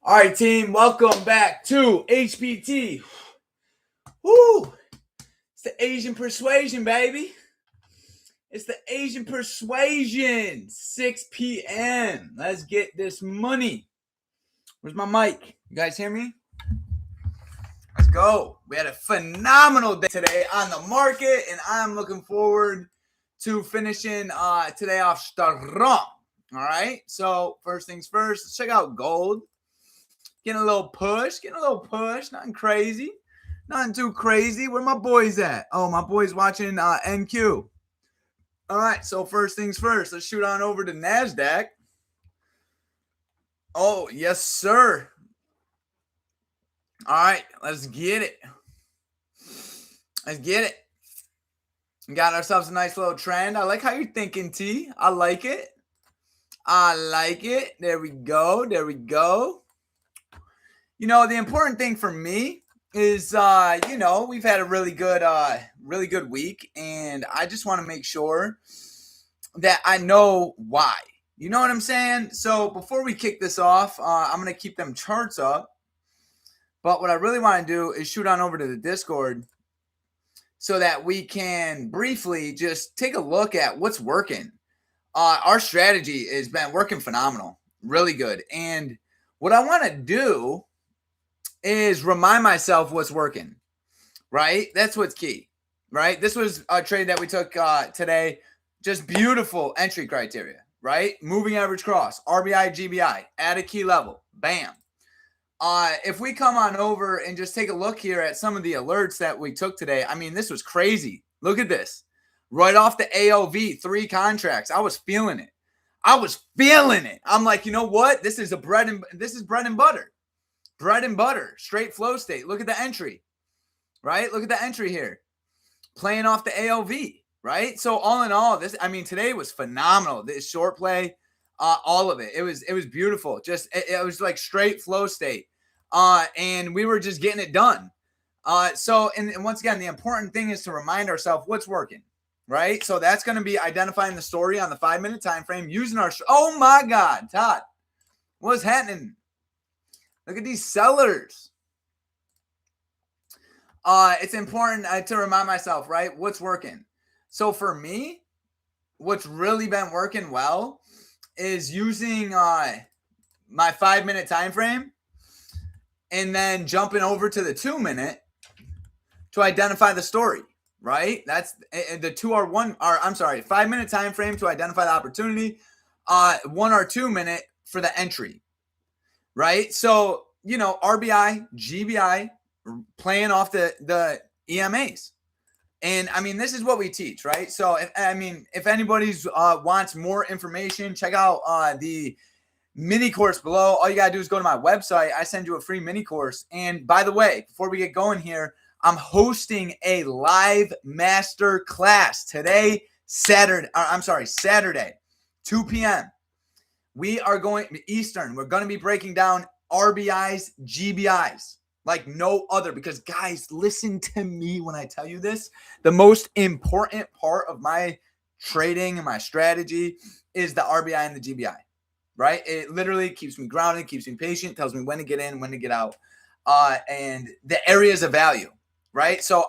All right, team, welcome back to HPT. Woo! It's the Asian Persuasion, baby. It's the Asian Persuasion. 6 p.m. Let's get this money. Where's my mic? You guys hear me? Let's go. We had a phenomenal day today on the market, and I'm looking forward to finishing today off strong. All right, so first things first, let's check out gold. Getting a little push, nothing crazy. Nothing too crazy. Where my boys at? Oh, my boys watching NQ. All right, so first things first. Let's shoot on over to NASDAQ. Oh, yes, sir. All right, let's get it. Let's get it. We got ourselves a nice little trend. I like how you're thinking, T. I like it. I like it. There we go. There we go. You know, the important thing for me is, we've had a really good week, and I just want to make sure that I know why. You know what I'm saying? So before we kick this off, I'm going to keep them charts up. But what I really want to do is shoot on over to the Discord so that we can briefly just take a look at what's working. Our strategy has been working phenomenal, really good. And what I want to do is remind myself what's working, right? That's what's key, right? This was a trade that we took today. Just beautiful entry criteria, right? Moving average cross, RBI, GBI, at a key level, bam. If we come on over and just take a look here at some of the alerts that we took today, I mean, this was crazy. Look at this. Right off the AOV, 3 contracts. I was feeling it. I'm like, you know what? This is bread and butter. Bread and butter, straight flow state. Look at the entry, right? Look at the entry here. Playing off the AOV, right? So all in all, today was phenomenal. This short play, all of it. It was beautiful. Just it was like straight flow state. And we were just getting it done. And once again, the important thing is to remind ourselves what's working, right? So that's going to be identifying the story on the 5-minute time frame, using our oh my God, Todd, what's happening? Look at these sellers. It's important to remind myself, right? What's working. So for me, what's really been working well is using my 5-minute time frame and then jumping over to the 2-minute to identify the story, right? That's the 5-minute time frame to identify the opportunity, 1 or 2-minute for the entry. Right. So, RBI, GBI, playing off the EMAs. And I mean, this is what we teach, right? So, if anybody's wants more information, check out the mini course below. All you got to do is go to my website. I send you a free mini course. And by the way, before we get going here, I'm hosting a live master class today, Saturday, 2 p.m. We are going Eastern. We're going to be breaking down RBIs, GBIs like no other. Because guys, listen to me when I tell you this. The most important part of my trading and my strategy is the RBI and the GBI, right? It literally keeps me grounded, keeps me patient, tells me when to get in, when to get out, and the areas of value, right? So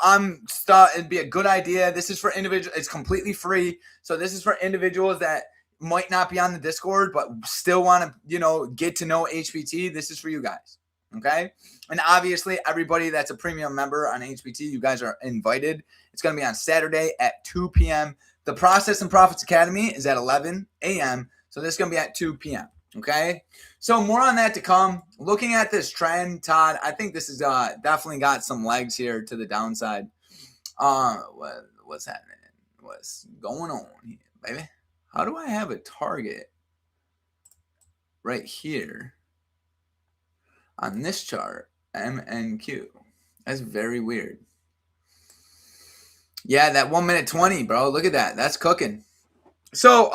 it'd be a good idea. This is for individuals. It's completely free. So this is for individuals that might not be on the Discord, but still want to, get to know HPT. This is for you guys. Okay. And obviously everybody that's a premium member on HPT, you guys are invited. It's going to be on Saturday at 2 p.m. The Process and Profits Academy is at 11 a.m. So this is going to be at 2 p.m. Okay. So more on that to come. Looking at this trend, Todd, I think this is definitely got some legs here to the downside. What's happening? What's going on here, baby? How do I have a target right here on this chart, MNQ? That's very weird. Yeah, that 1 minute 20, bro. Look at that. That's cooking. So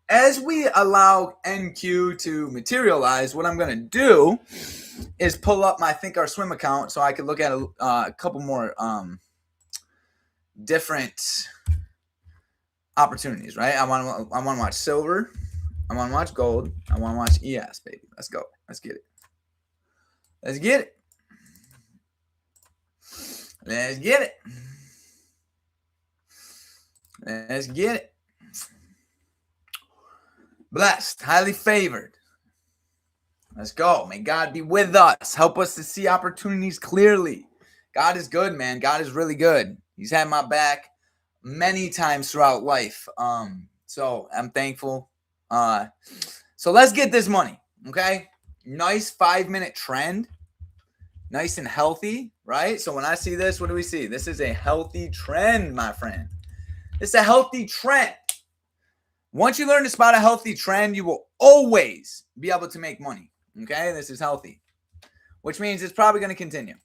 as we allow NQ to materialize, what I'm going to do is pull up my Think or Swim account so I can look at a couple more different opportunities, right? I want to watch silver. I want to watch gold. I want to watch ES, baby. Let's go. Let's get it. Let's get it. Let's get it. Let's get it. Blessed, highly favored. Let's go. May God be with us. Help us to see opportunities clearly. God is good, man. God is really good. He's had my back many times throughout life. So I'm thankful. So let's get this money. Okay. Nice 5-minute trend. Nice and healthy, right? So when I see this, what do we see? This is a healthy trend, my friend. It's a healthy trend. Once you learn to spot a healthy trend, you will always be able to make money. Okay, this is healthy, which means it's probably going to continue.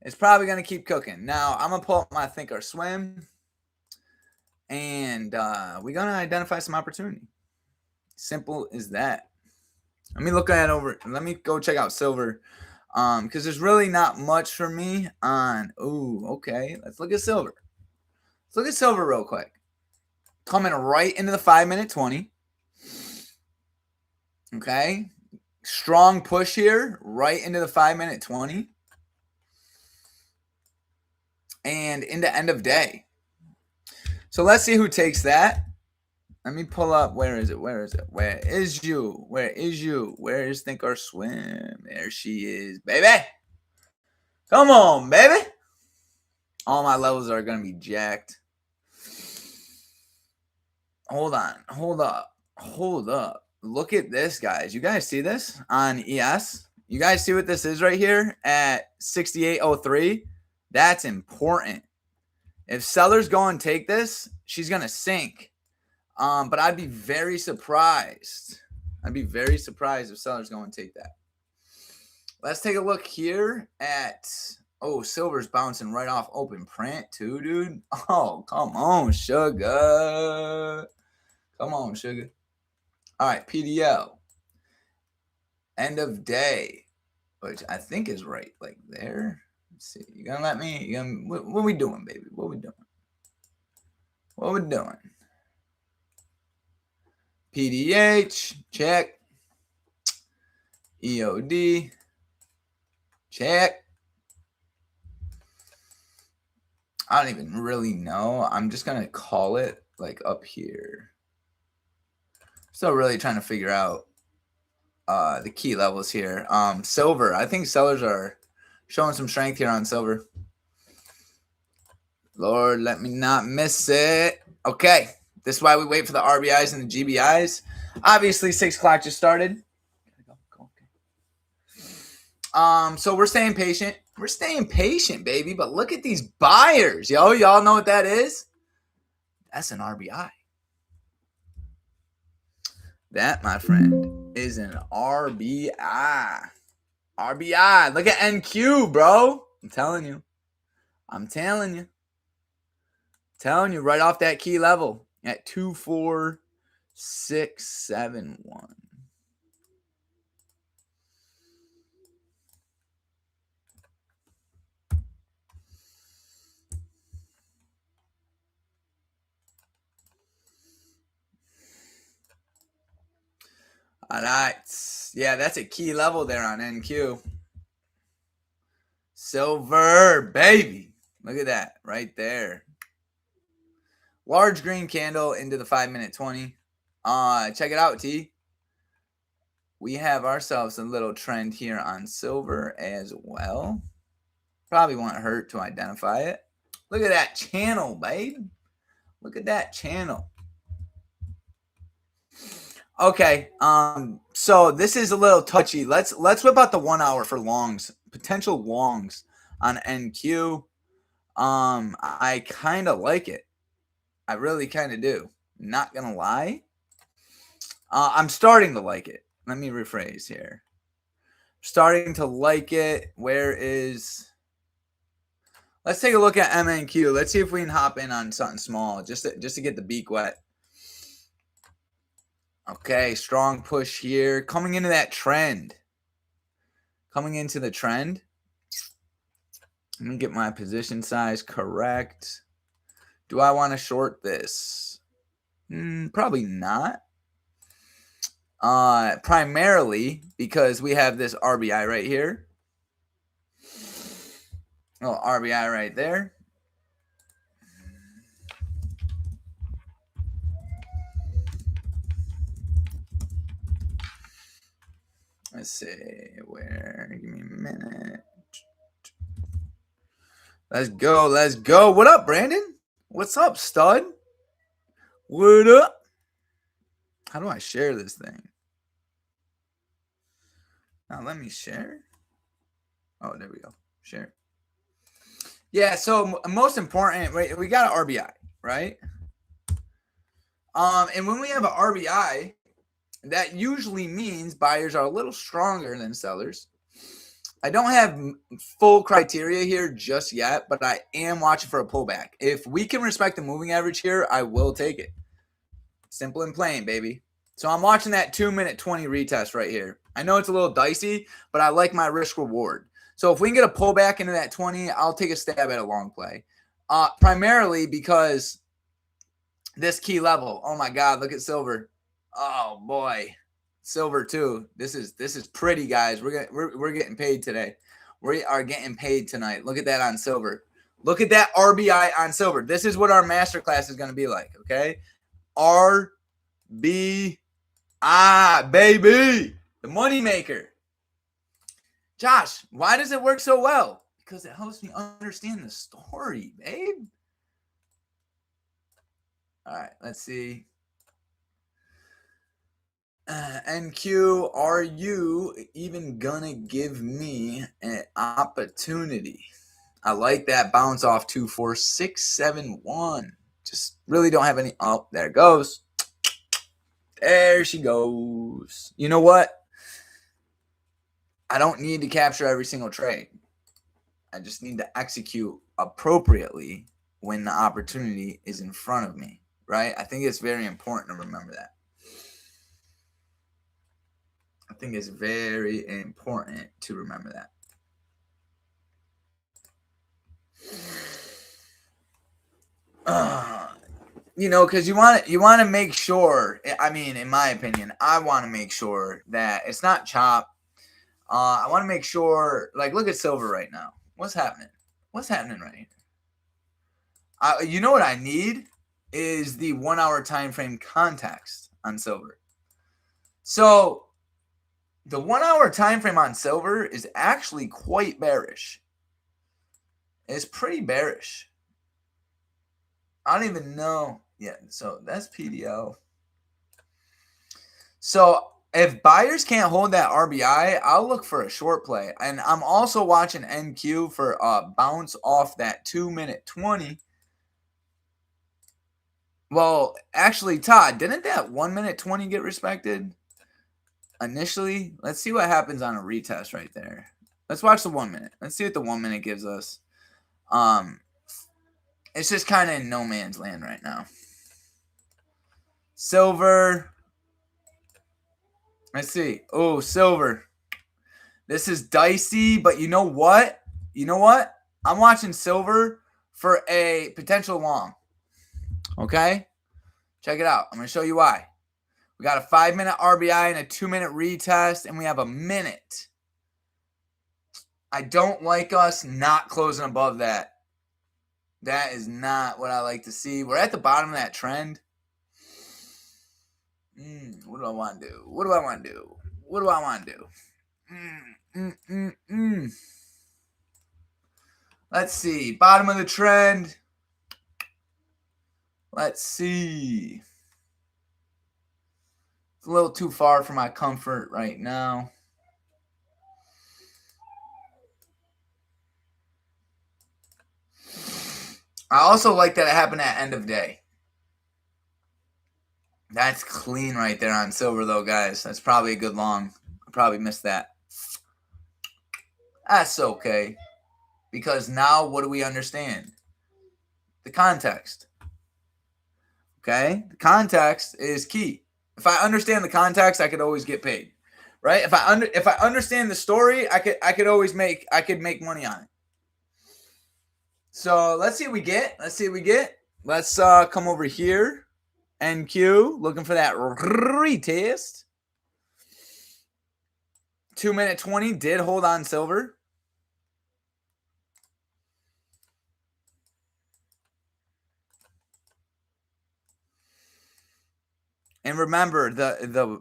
It's probably going to keep cooking. Now, I'm going to pull up my Think or Swim, and we're going to identify some opportunity. Simple as that. Let me look at it over. Let me go check out silver, because there's really not much for me on. Ooh, okay. Let's look at silver. Let's look at silver real quick. Coming right into the 5-minute 20. Okay. Strong push here, right into the 5-minute 20. And into end of day. So let's see who takes that. Let me pull up. Where is it? Where is it? Where is you? Where is you? Where is Think or Swim? There she is, baby. Come on, baby. All my levels are going to be jacked. Hold on. Hold up. Hold up. Look at this, guys. You guys see this on ES? You guys see what this is right here at 68.03? That's important. If sellers go and take this, she's going to sink. But I'd be very surprised. I'd be very surprised if sellers go and take that. Let's take a look here at, silver's bouncing right off open print too, dude. Oh, come on, sugar. Come on, sugar. All right, PDL. End of day, which I think is right, like there. Let's see. You gonna let me? What we doing, baby? What we doing? What we doing? PDH, check. EOD, check. I don't even really know. I'm just going to call it like up here. Still really trying to figure out the key levels here. Silver. I think sellers are showing some strength here on silver. Lord, let me not miss it. Okay. This is why we wait for the RBIs and the GBIs. Obviously, 6 o'clock just started. So we're staying patient. We're staying patient, baby. But look at these buyers, yo. Y'all know what that is? That's an RBI. That, my friend, is an RBI. RBI. Look at NQ, bro. I'm telling you. I'm telling you. Telling you right off that key level at 24671. All right. Yeah, that's a key level there on NQ. Silver, baby. Look at that right there. Large green candle into the 5-minute 20. Check it out, T. We have ourselves a little trend here on silver as well. Probably won't hurt to identify it. Look at that channel, babe. Look at that channel. Okay, so this is a little touchy. Let's whip out the 1 hour for longs, potential longs on NQ. I kind of like it. I really kind of do. Not gonna lie. I'm starting to like it. Let me rephrase here. Starting to like it. Where is? Let's take a look at MNQ. Let's see if we can hop in on something small, just to get the beak wet. Okay, strong push here. Coming into that trend. Coming into the trend. Let me get my position size correct. Do I want to short this? Probably not. primarily because we have this RBI right here. Little RBI right there. Let's see where. Give me a minute. Let's go. Let's go. What up, Brandon? What's up, stud? What up? How do I share this thing? Now let me share. Oh, there we go. Share. Yeah, so most important, right? We got an RBI, right? And when we have an RBI, that usually means buyers are a little stronger than sellers. I don't have full criteria here just yet, but I am watching for a pullback. If we can respect the moving average here, I will take it. Simple and plain, baby. So I'm watching that 2-minute 20 retest right here. I know it's a little dicey, but I like my risk reward. So if we can get a pullback into that 20, I'll take a stab at a long play. Primarily because this key level. Oh my God, look at silver. Oh boy. Silver too. This is pretty, guys. We're getting paid today. We are getting paid tonight. Look at that on silver. Look at that RBI on silver. This is what our masterclass is going to be like, okay? RBI, baby. The money maker. Josh, why does it work so well? Because it helps me understand the story, babe. All right, let's see. NQ, are you even gonna give me an opportunity? I like that bounce off 24671. Just really don't have any. Oh, there it goes. There she goes. You know what? I don't need to capture every single trade. I just need to execute appropriately when the opportunity is in front of me, right? I think it's very important to remember that. I think it's very important to remember that. Because you want to make sure. I mean, in my opinion, I want to make sure that it's not chop. I want to make sure, like, look at silver right now. What's happening? What's happening right here? You know what I need is the 1 hour time frame context on silver. So the 1 hour time frame on silver is actually quite bearish. It's pretty bearish. I don't even know. Yeah, so that's PDL. So if buyers can't hold that RBI, I'll look for a short play. And I'm also watching NQ for a bounce off that 2-minute 20. Well, actually, Todd, didn't that 1-minute 20 get respected initially? Let's see what happens on a retest right there. Let's watch the 1 minute. Let's see what the 1 minute gives us. It's just kind of in no man's land right now. Silver. Let's see. Oh, silver. This is dicey, but you know what? You know what? I'm watching silver for a potential long. Okay? Check it out. I'm going to show you why. We got a 5-minute RBI and a 2-minute retest, and we have a minute. I don't like us not closing above that. That is not what I like to see. We're at the bottom of that trend. What do I want to do? What do I want to do? What do I want to do? Let's see. Bottom of the trend. Let's see. It's a little too far for my comfort right now. I also like that it happened at end of day. That's clean right there on silver, though, guys. That's probably a good long. I probably missed that. That's okay. Because now what do we understand? The context. Okay? The context is key. If I understand the context, I could always get paid. Right? If I understand the story, I could always make money on it. So let's see what we get. Let's come over here. NQ, looking for that retest. 2-minute 20 did hold on silver. And remember, the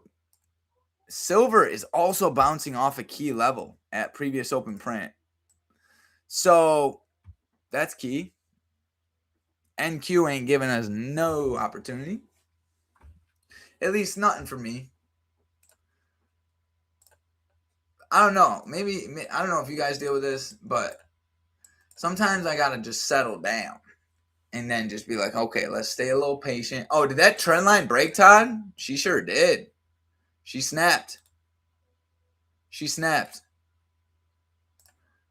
silver is also bouncing off a key level at previous open print. So that's key. NQ ain't giving us no opportunity. At least nothing for me. I don't know. Maybe, I don't know if you guys deal with this, but sometimes I got to just settle down and then just be like, okay, let's stay a little patient. Oh, did that trend line break, Todd? She sure did. She snapped. She snapped.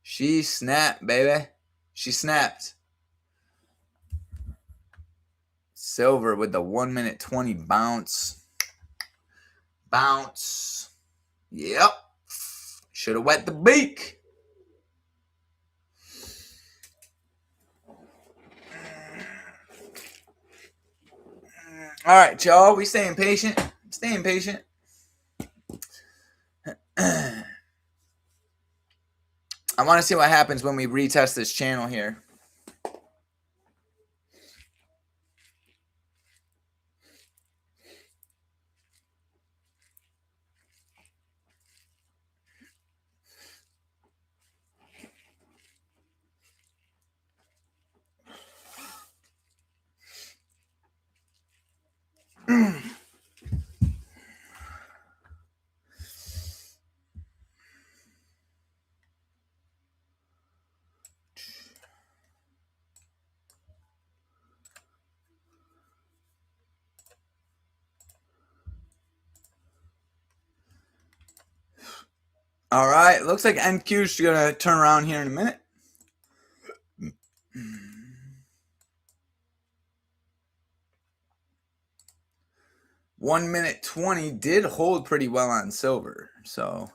She snapped, baby. She snapped. Silver with the 1-minute 20 bounce. Bounce. Yep. Should have wet the beak. All right, y'all. We staying patient. Staying patient. I want to see what happens when we retest this channel here. All right. Looks like NQ's going to turn around here in a minute. $1-minute 20 did hold pretty well on silver. So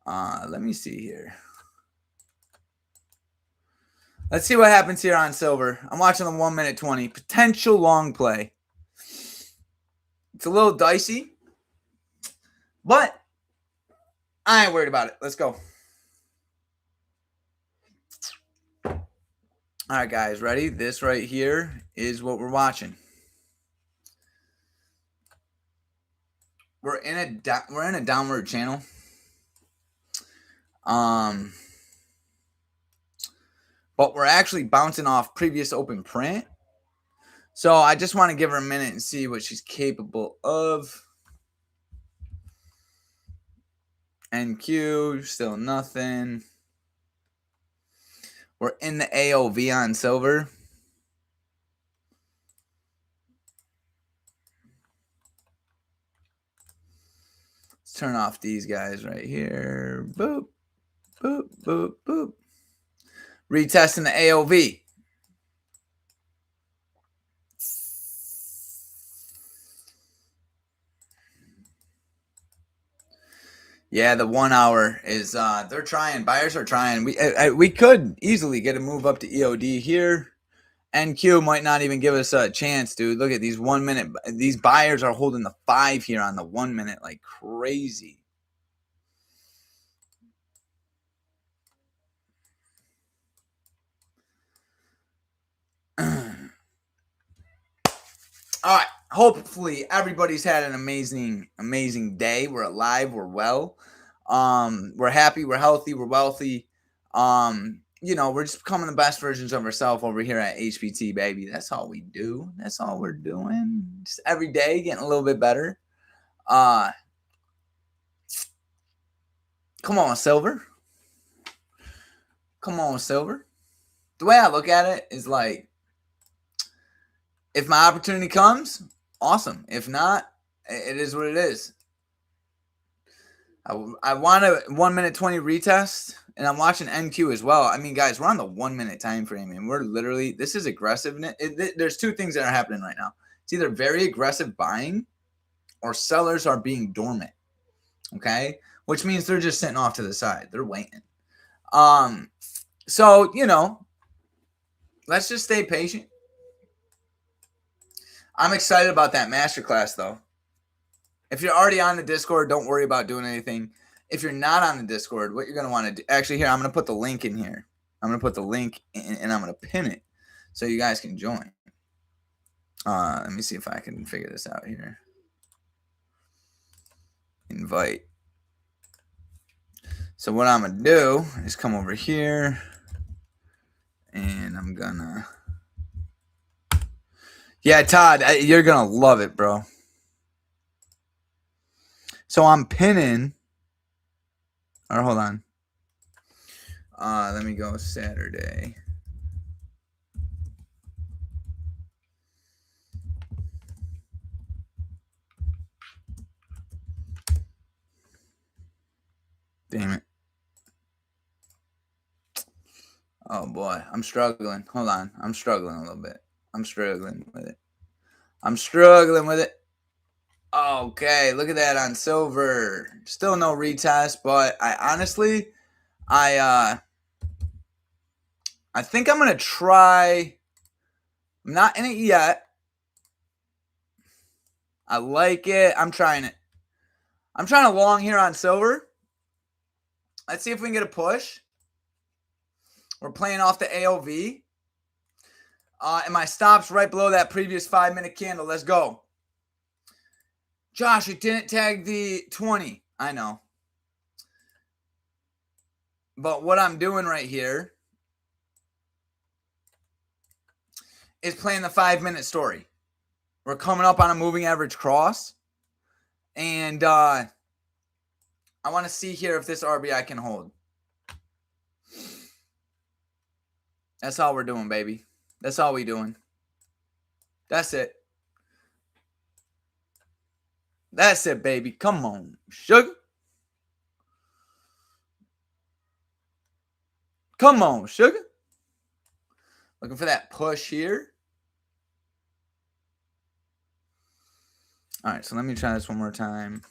let me see here. Let's see what happens here on silver. I'm watching the 1-minute 20. Potential long play. It's a little dicey, but I ain't worried about it. Let's go. All right, guys, ready? This right here is what we're watching. We're in a downward channel. But we're actually bouncing off previous open print. So I just want to give her a minute and see what she's capable of. NQ, still nothing. We're in the AOV on silver. Let's turn off these guys right here. Boop, boop, boop, boop. Retesting the AOV. Yeah, the 1 hour is they're trying. Buyers are trying. We could easily get a move up to EOD here. NQ might not even give us a chance, dude. Look at these 1 minute. These buyers are holding the 5 here on the 1 minute like crazy. All right. Hopefully everybody's had an amazing day. We're alive. We're well. We're happy. We're healthy. We're wealthy. You know, we're just becoming the best versions of ourselves over here at HPT, baby. That's all we do. That's all we're doing. Just every day getting a little bit better. Come on, silver. Come on, silver. The way I look at it is like, if my opportunity comes, awesome. If not, it is what it is. I want a 1-minute 20 retest, and I'm watching NQ as well. I mean, guys, we're on the 1 minute time frame, and we're literally, this is aggressiveness. There's two things that are happening right now. It's either very aggressive buying or sellers are being dormant. Okay, which means they're just sitting off to the side. They're waiting. So, you know, let's just stay patient. I'm excited about that masterclass, though. If you're already on the Discord, don't worry about doing anything. if you're not on the Discord, what you're going to want to do, actually here, I'm going to put the link in here. I'm going to put the link in, and I'm going to pin it so you guys can join. Let me see if I can figure this out here. Invite. So what I'm going to do is come over here, and I'm going to... Yeah, Todd, you're going to love it, bro. So I'm pinning... Or hold on. Let me go Saturday. Damn it. Oh boy, I'm struggling. Hold on. I'm struggling a little bit. I'm struggling with it. Okay, look at that on silver. Still no retest, but I honestly, I think I'm gonna try. I'm not in it yet. I like it. I'm trying it. I'm trying to long here on silver. Let's see if we can get a push. We're playing off the AOV. And my stop's right below that previous 5-minute candle. Let's go. Josh, it didn't tag the 20. I know. But what I'm doing right here is playing the 5-minute story. We're coming up on a moving average cross. And I want to see here if this RBI can hold. That's all we're doing, baby. That's all we doing. That's it. That's it, baby. Come on, sugar. Come on, sugar. Looking for that push here. All right, so let me try this one more time.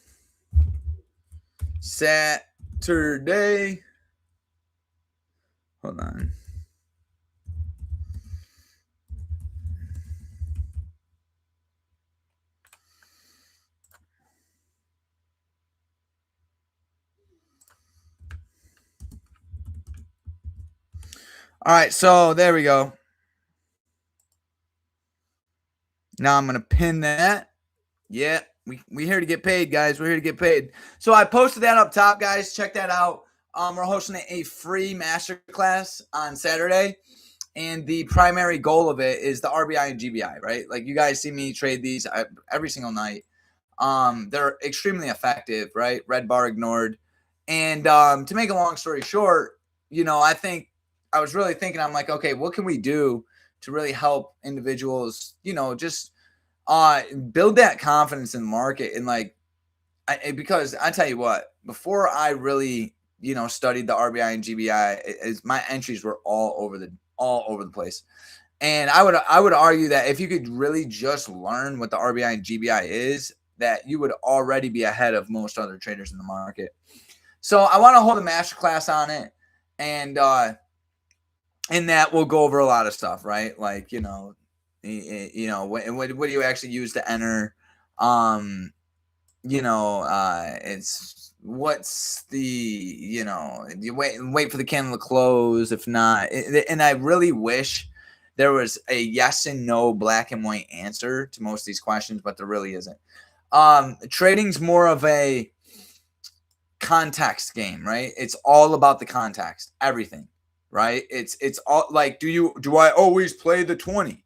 Saturday. Hold on. All right, so there we go. Now I'm going to pin that. Yeah, we here to get paid, guys. We're here to get paid. So I posted that up top, guys. Check that out. We're hosting a free masterclass on Saturday. And the primary goal of it is the RBI and GBI, right? Like you guys see me trade these every single night. They're extremely effective, right? Red bar ignored. And to make a long story short, I was really thinking, I'm like, okay, what can we do to really help individuals, just build that confidence in the market. And because I tell you what, before I really, studied the RBI and GBI, my entries were all over the place. And I would argue that if you could really just learn what the RBI and GBI is, that you would already be ahead of most other traders in the market. So I want to hold a masterclass on it. And in that we'll go over a lot of stuff, right? Like, what do you actually use to enter? It's what's the, you wait for the candle to close. If not, and I really wish there was a yes and no black and white answer to most of these questions, but there really isn't. Trading's more of a context game, right? It's all about the context, everything, right? It's all like, do I always play the 20?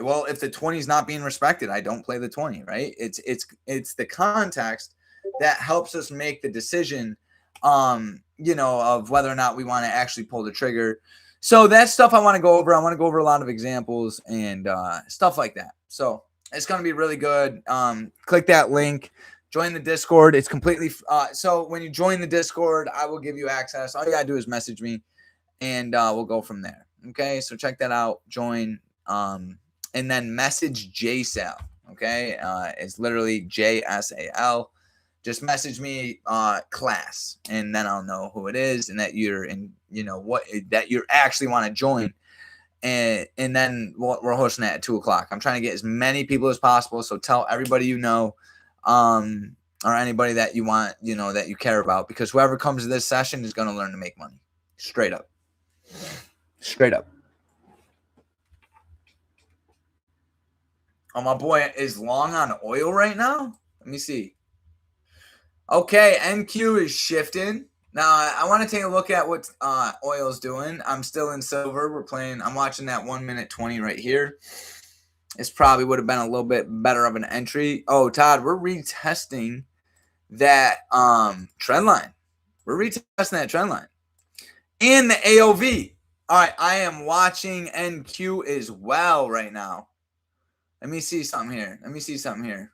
Well, if the 20 is not being respected, I don't play the 20, right? It's the context that helps us make the decision, of whether or not we want to actually pull the trigger. So that's stuff I want to go over. I want to go over a lot of examples and stuff like that. So it's going to be really good. Click that link. Join the Discord. It's completely so when you join the Discord, I will give you access. All you got to do is message me, and we'll go from there. Okay, so check that out. Join. And then message JSAL, okay? It's literally JSAL. Just message me class, and then I'll know who it is and that you're in, that you actually want to join. And then we're hosting that at 2:00. I'm trying to get as many people as possible, so tell everybody or anybody that you want, that you care about, because whoever comes to this session is going to learn to make money. Straight up. Straight up. Oh, my boy is long on oil right now. Let me see. Okay, NQ is shifting. Now, I want to take a look at what oil's doing. I'm still in silver. I'm watching that 1 minute 20 right here. This probably would have been a little bit better of an entry. Oh, Todd, we're retesting that trend line. We're retesting that trend line. And the AOV. All right, I am watching NQ as well right now. Let me see something here.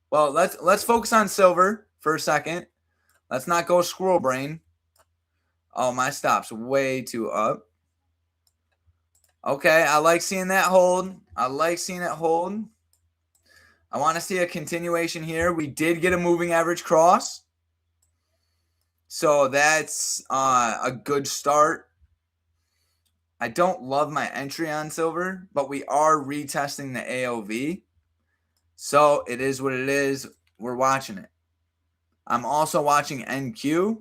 Well, let's focus on silver for a second. Let's not go squirrel brain. Oh, my stop's way too up. Okay, I like seeing that hold. I want to see a continuation here. We did get a moving average cross. So that's a good start. I don't love my entry on silver, but we are retesting the AOV. So it is what it is. We're watching it. I'm also watching NQ.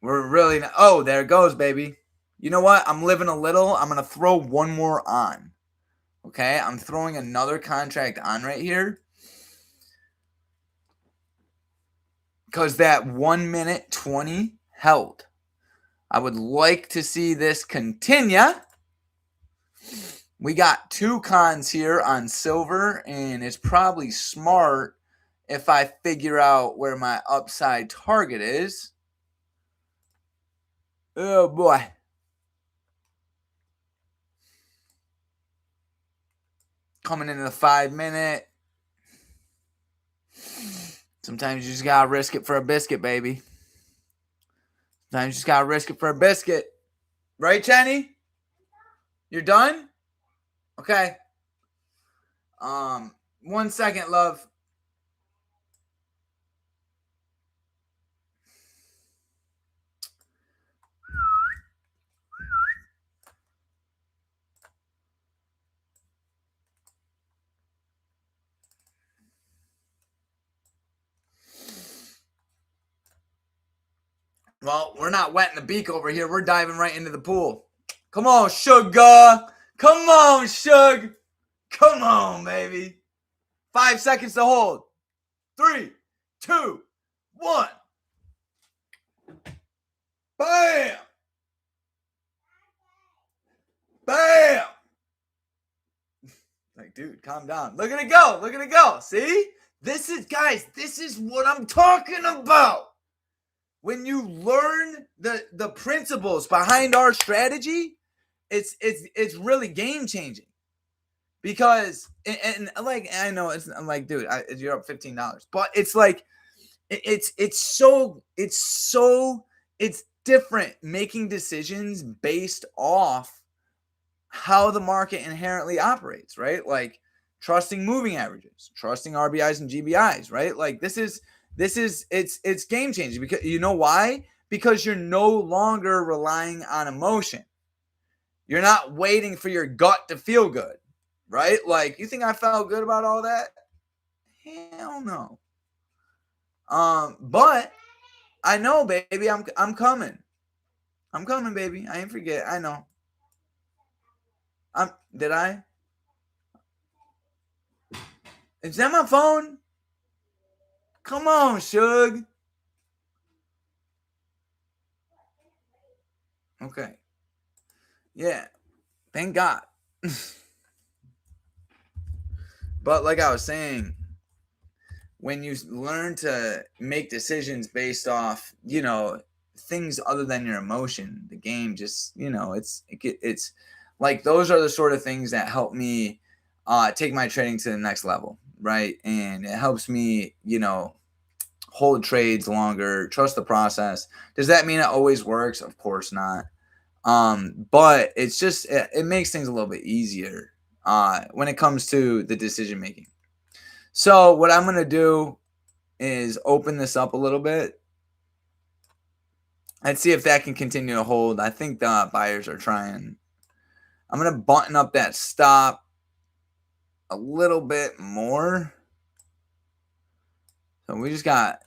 We're really not, oh, there it goes, baby. You know what? I'm living a little. I'm going to throw one more on. Okay, I'm throwing another contract on right here. Because that 1 minute 20 held. I would like to see this continue. We got 2 cons here on silver, and it's probably smart if I figure out where my upside target is. Oh, boy. Coming into the 5 minute. Sometimes you just got to risk it for a biscuit, baby. Sometimes you just got to risk it for a biscuit. Right, Jenny? You're done? Okay. 1 second, love. Well, we're not wetting the beak over here. We're diving right into the pool. Come on, sugar. Come on, Shug. Come on, baby. 5 seconds to hold. 3, 2, 1. Bam. Bam. Like, dude, calm down. Look at it go. Look at it go. See? This is what I'm talking about. When you learn the principles behind our strategy, it's really game changing. Because and like, I know I'm like, dude, you're up $15, but it's like it's different making decisions based off how the market inherently operates, right? Like trusting moving averages, trusting RBIs and GBIs, right? Like this is it's game changing, because you know why? Because you're no longer relying on emotion. You're not waiting for your gut to feel good, right? Like, you think I felt good about all that? Hell no. But I know, baby, I'm coming. I'm coming, baby. I ain't forget. I know. Did I? Is that my phone? Come on, Shug. Okay. Yeah. Thank God. But like I was saying, when you learn to make decisions based off, things other than your emotion, the game just, it's like, those are the sort of things that help me take my trading to the next level, right? And it helps me, hold trades longer, trust the process. Does that mean it always works? Of course not. But it's just, it makes things a little bit easier when it comes to the decision making. So what I'm going to do is open this up a little bit. Let's see if that can continue to hold. I think the buyers are trying. I'm going to button up that stop. a little bit more. So we just got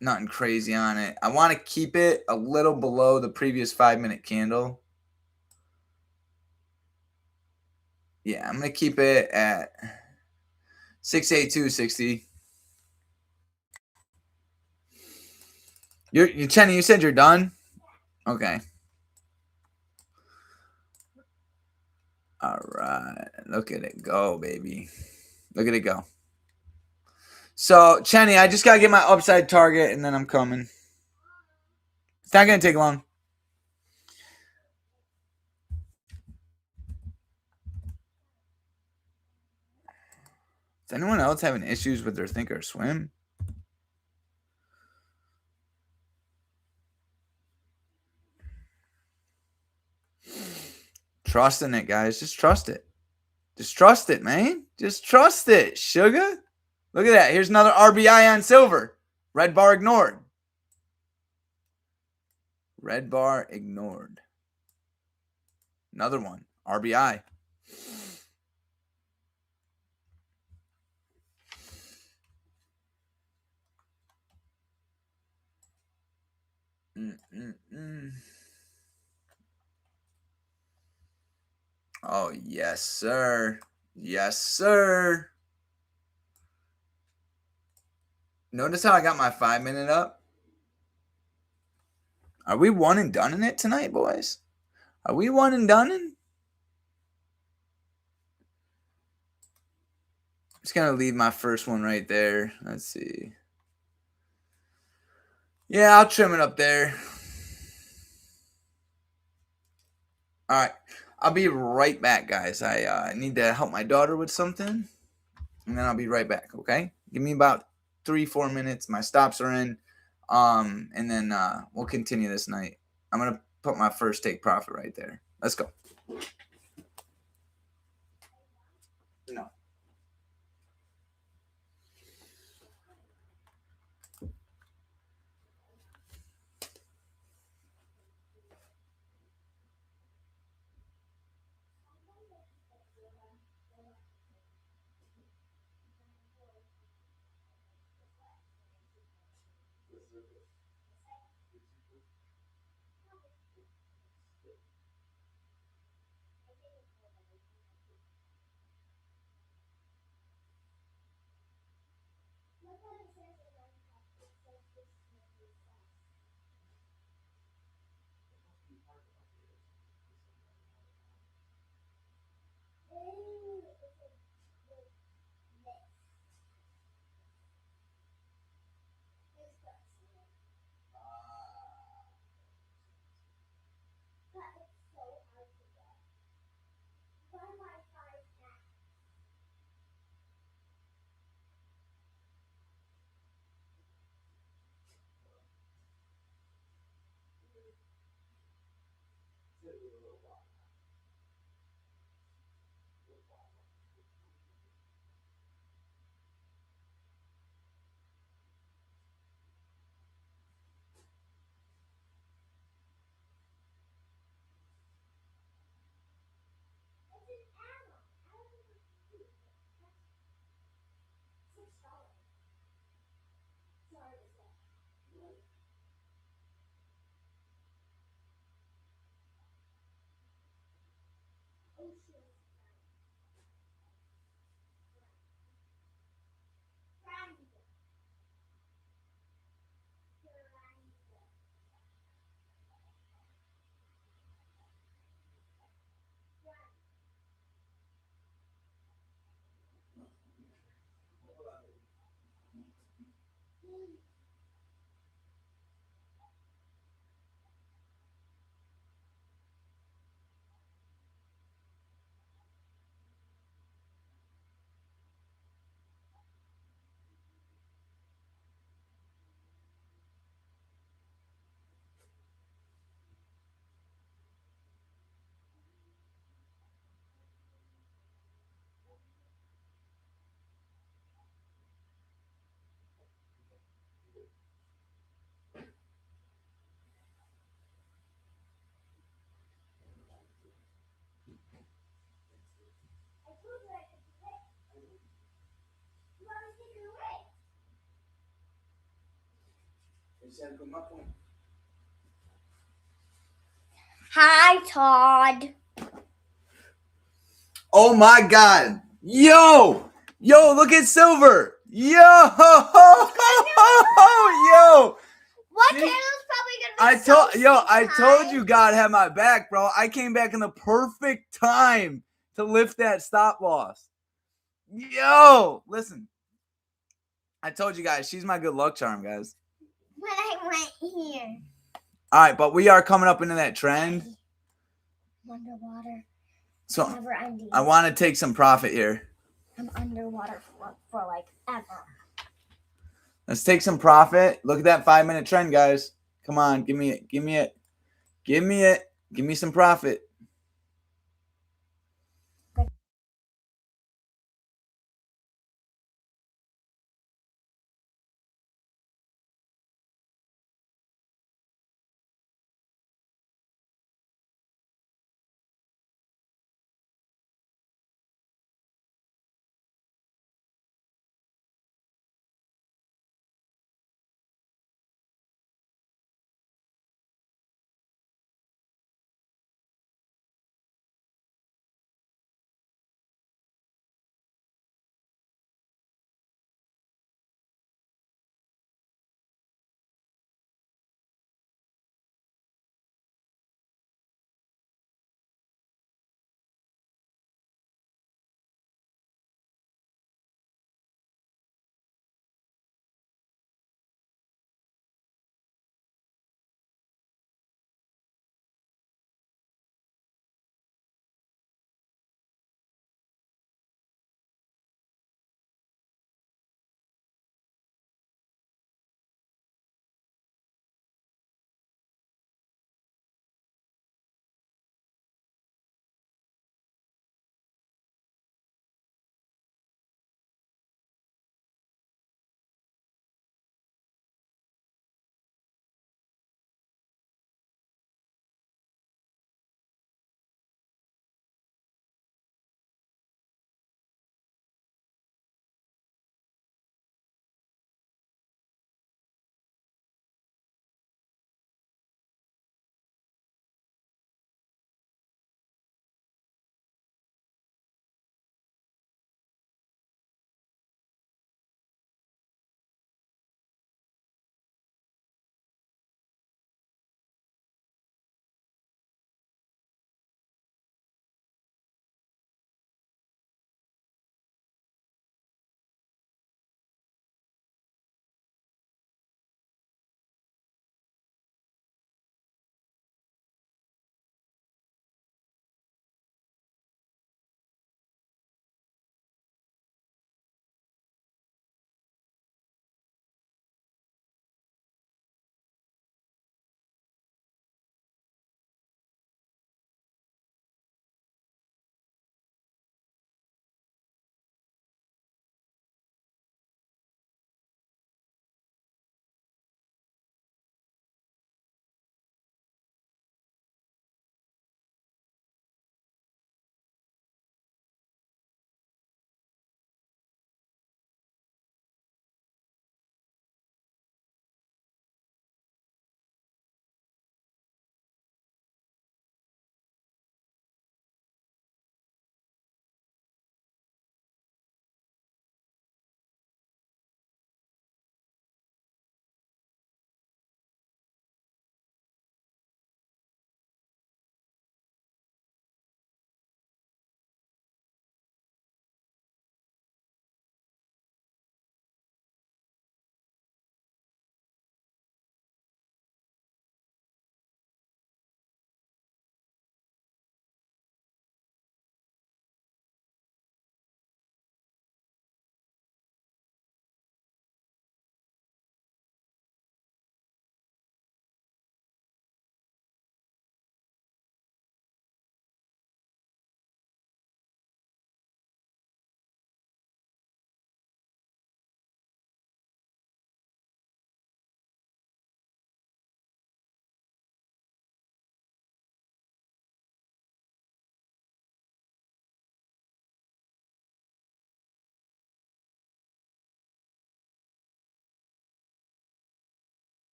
nothing crazy on it. I want to keep it a little below the previous 5-minute candle. Yeah, I'm going to keep it at 682.60. You Chenny, you said you're done? Okay. All right. Look at it go, baby. Look at it go. So, Chenny, I just got to get my upside target, and then I'm coming. It's not going to take long. Is anyone else having issues with their Thinkorswim? Trust in it, guys. Just trust it. Just trust it, man. Just trust it, sugar. Look at that. Here's another RBI on silver. Red bar ignored. Red bar ignored. Another one. RBI. Oh, yes, sir. Yes, sir. Notice how I got my 5-minute up? Are we one and done in it tonight, boys? Are we one and done in? Just going to leave my first one right there. Let's see. Yeah, I'll trim it up there. All right. I'll be right back, guys. I need to help my daughter with something. And then I'll be right back, okay? Give me about 3-4 minutes. My stops are in. And then we'll continue this night. I'm going to put my first take profit right there. Let's go. No. Hi, Todd. Oh my God. Yo, look at Silver. Yo. What See? Taylor's probably gonna be I told you God had my back, bro. I came back in the perfect time to lift that stop loss. Yo, listen. I told you guys, she's my good luck charm, guys. When I went here. All right, but we are coming up into that trend. I'm underwater. So Never ending. I want to take some profit here. I'm underwater for like ever. Let's take some profit. Look at that 5-minute trend, guys. Come on, give me it. Give me it. Give me it. Give me some profit.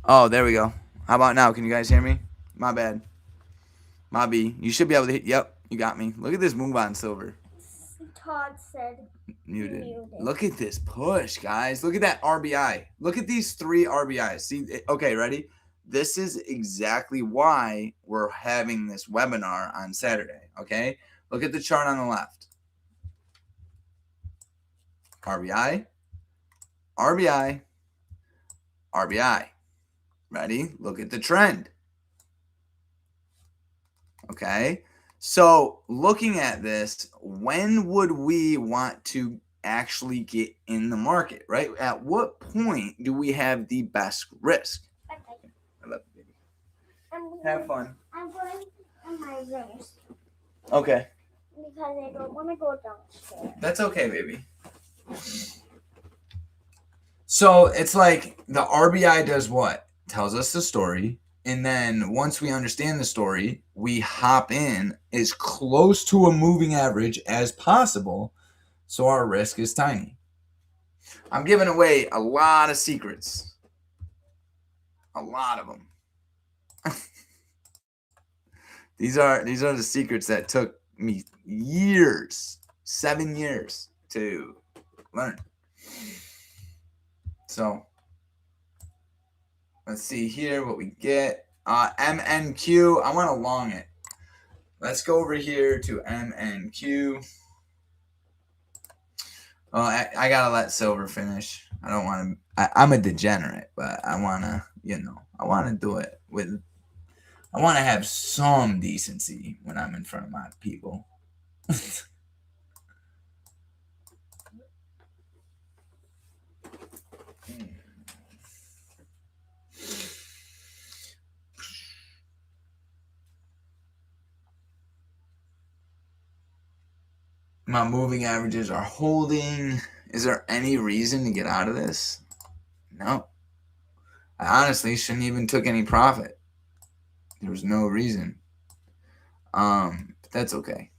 Oh, there we go. How about now? Can you guys hear me? My bad. My B. You should be able to hit. Yep, you got me. Look at this move on silver. Todd said Muted. muted. Look at this push, guys. Look at that RBI. Look at these 3 RBIs. See, okay, ready? This is exactly why we're having this webinar on Saturday, okay? Look at the chart on the left. RBI, RBI, RBI. Ready? Look at the trend. Okay? So, looking at this, when would we want to actually get in the market, right? At what point do we have the best risk? Okay. I love you, baby. Have fun. I'm going in my room Okay. because I don't want to go downstairs. That's okay, baby. So it's like the RBI does what? Tells us the story. And then once we understand the story, we hop in as close to a moving average as possible so our risk is tiny. I'm giving away a lot of secrets. A lot of them. These are the secrets that took me years, 7 years to learn. So let's see here what we get. MNQ. I want to long it. Let's go over here to MNQ. Oh, I gotta let silver finish. I don't want to. I'm a degenerate, but I want to. I want to do it with. I want to have some decency when I'm in front of my people. My moving averages are holding. Is there any reason to get out of this? No. I honestly shouldn't even took any profit. There was no reason. But that's okay.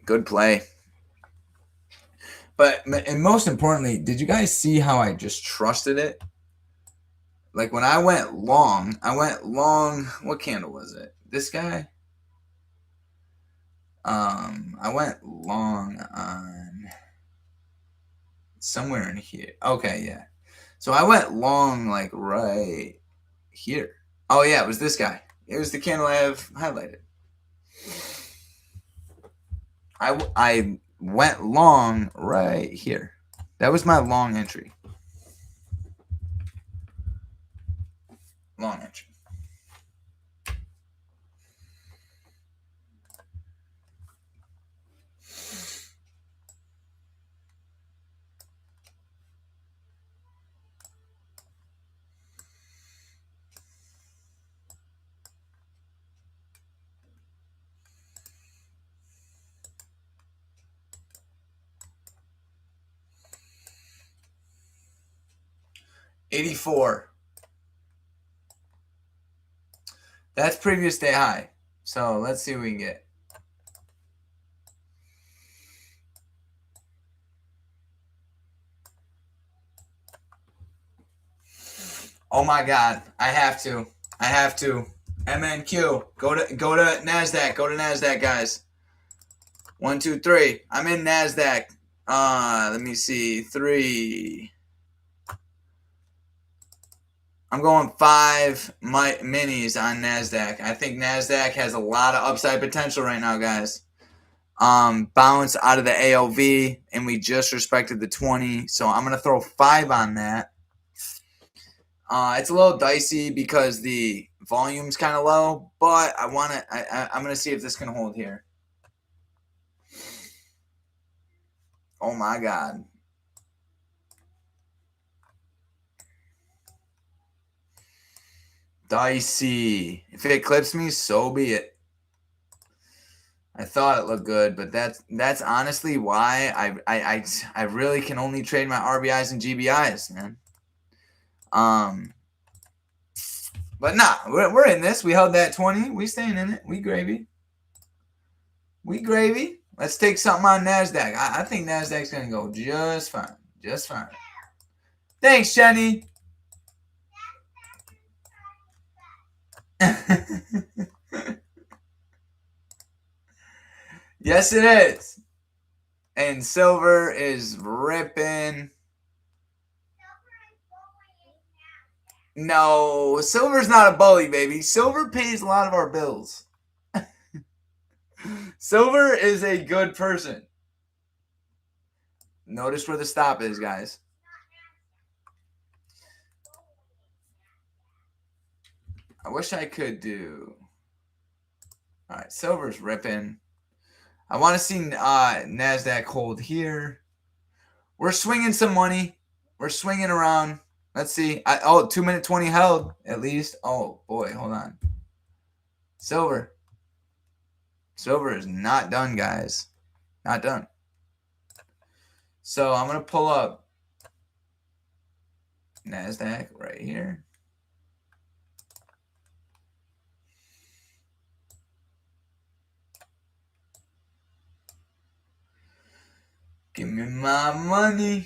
Good play. But and most importantly, did you guys see how I just trusted it? Like when I went long, what candle was it? This guy? I went long on somewhere in here. Okay, yeah. So I went long like right here. Oh yeah, it was this guy. It was the candle I have highlighted. I went long right here. That was my long entry. Long entry. $84. That's previous day high. So let's see what we can get. Oh my God. I have to. MNQ. Go to NASDAQ. Go to NASDAQ, guys. 1, 2, 3. I'm in NASDAQ. Let me see. 3. I'm going 5 minis on NASDAQ. I think NASDAQ has a lot of upside potential right now, guys. Bounce out of the AOV, and we just respected the 20. So I'm going to throw 5 on that. It's a little dicey because the volume's kind of low, but I'm going to see if this can hold here. Oh my God. Dicey. If it clips me, so be it. I thought it looked good, but that's honestly why I really can only trade my RBIs and GBIs, man. But nah, we're in this. We held that 20. We staying in it. We gravy. Let's take something on NASDAQ. I think NASDAQ's going to go just fine. Just fine. Thanks, Jenny. Yes, it is. And silver is ripping. No, silver's not a bully, baby. Silver pays a lot of our bills. Silver is a good person. Notice where the stop is, guys. I wish I could do. All right, silver's ripping. I want to see NASDAQ hold here. We're swinging some money. We're swinging around. Let's see. 2 minute 20 held at least. Oh, boy. Hold on. Silver. Silver is not done, guys. Not done. So I'm going to pull up NASDAQ right here. Give me my money.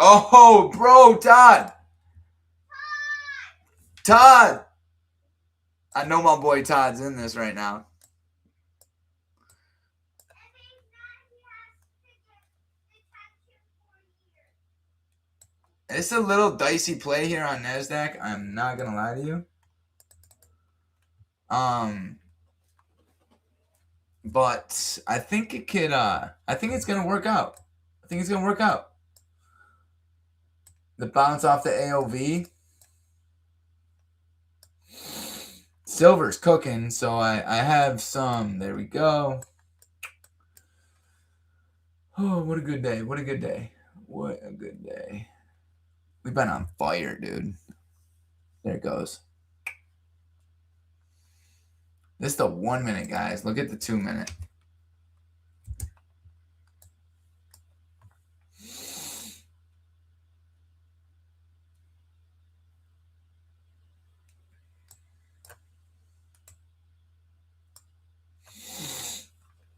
Oh, bro, Todd. Todd. I know my boy Todd's in this right now. It's a little dicey play here on NASDAQ. I'm not going to lie to you. But I think it could, I think it's going to work out. I think it's going to work out. The bounce off the AOV. Silver's cooking, so I have some. There we go. Oh, what a good day. What a good day. What a good day. We've been on fire, dude. There it goes. This is the 1 minute, guys. Look at the 2 minute.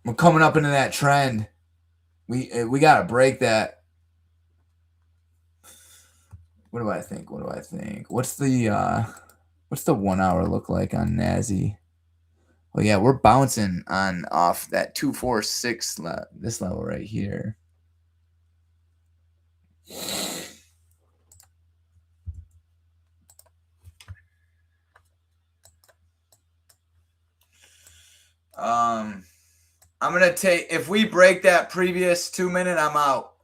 We're coming up into that trend. We got to break that. What do I think? What do I think? What's the 1 hour look like on NASI? Oh yeah, we're bouncing on off that 246 this level right here. I'm gonna take, if we break that previous 2 minute, I'm out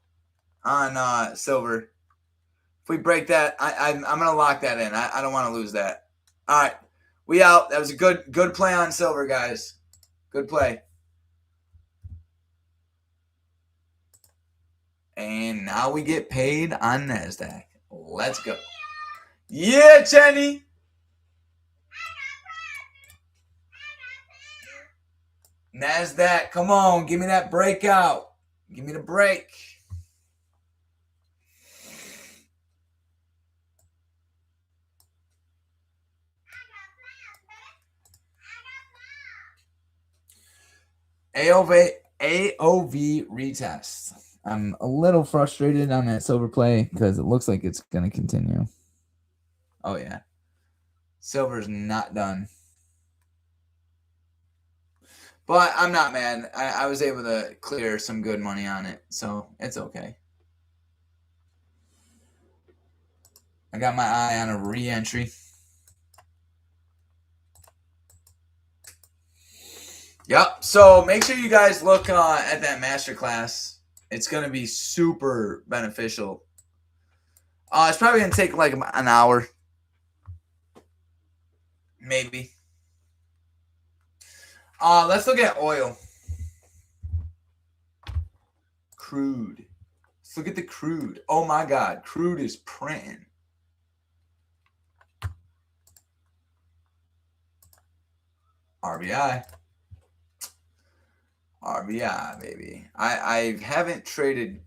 on silver. If we break that, I'm gonna lock that in. I don't want to lose that. All right, we out. That was a good play on silver, guys. Good play. And now we get paid on NASDAQ. Let's go. Yeah, Jenny. NASDAQ, come on. Give me that breakout. Give me the break. AOV retest. I'm a little frustrated on that silver play because it looks like it's going to continue. Oh, yeah. Silver's not done. But I'm not mad. I was able to clear some good money on it, so it's okay. I got my eye on a re-entry. Yep. So make sure you guys look at that masterclass. It's going to be super beneficial. It's probably going to take like an hour. Maybe. Let's look at oil. Crude. Let's look at the crude. Oh my God, crude is printing. RBI. RBI, baby. I haven't traded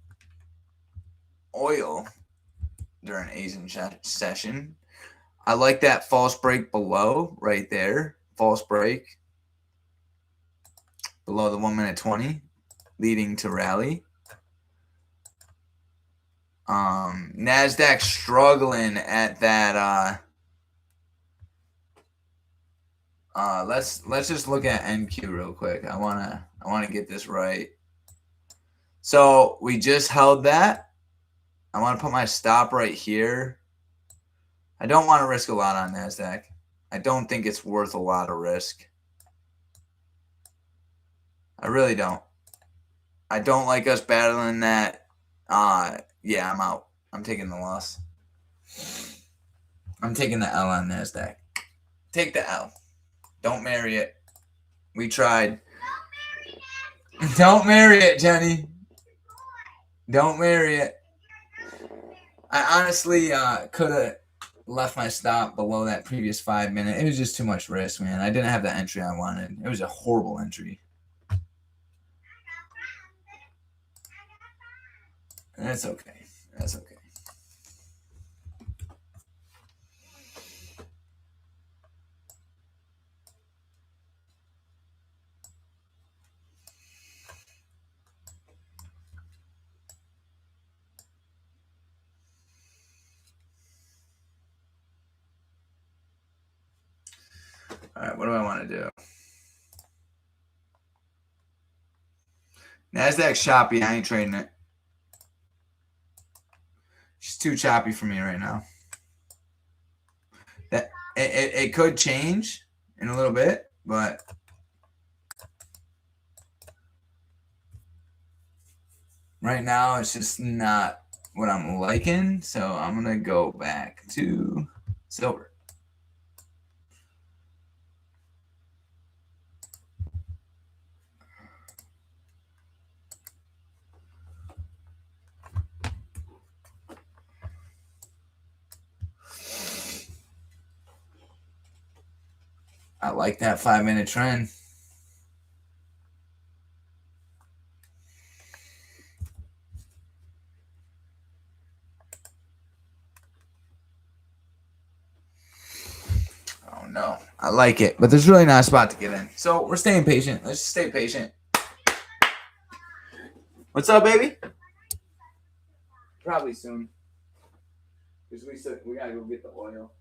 oil during Asian session. I like that false break below right there. False break below the 1 minute 20 leading to rally. NASDAQ struggling at that. Let's just look at NQ real quick. I wanna get this right. So we just held that. I want to put my stop right here. I don't want to risk a lot on NASDAQ. I don't think it's worth a lot of risk. I really don't. I don't like us battling that. Yeah, I'm out. I'm taking the loss. I'm taking the L on NASDAQ. Take the L. Don't marry it. We tried. Don't marry it, Jenny. Don't marry it. I honestly could have left my stop below that previous 5 minute. It was just too much risk, man. I didn't have the entry I wanted. It was a horrible entry. That's okay. That's okay. All right, what do I want to do? NASDAQ's choppy. I ain't trading it. It's too choppy for me right now. That it could change in a little bit, but right now it's just not what I'm liking. So I'm gonna go back to silver. I like that 5 minute trend. Oh no, I like it, but there's really not a spot to get in. So we're staying patient. Let's just stay patient. What's up, baby? Probably soon. Because we gotta go get the oil.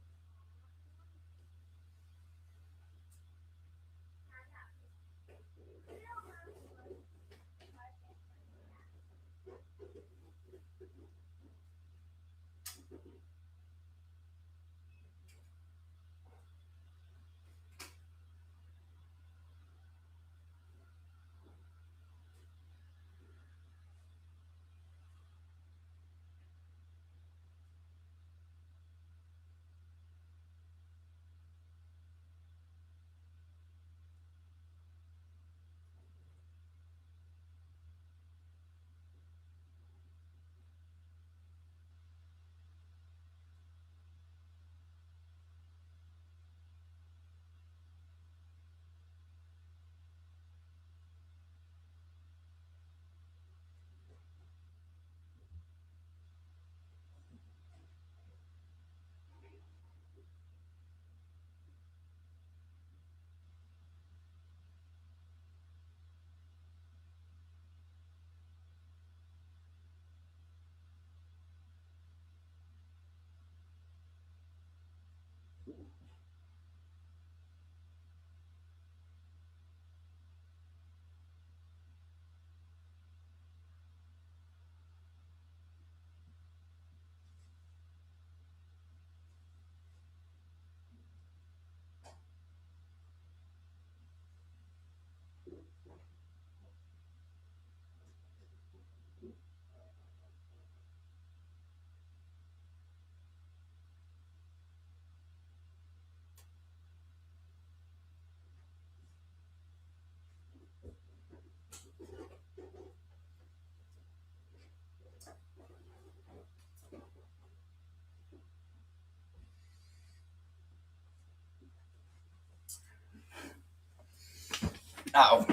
Ow.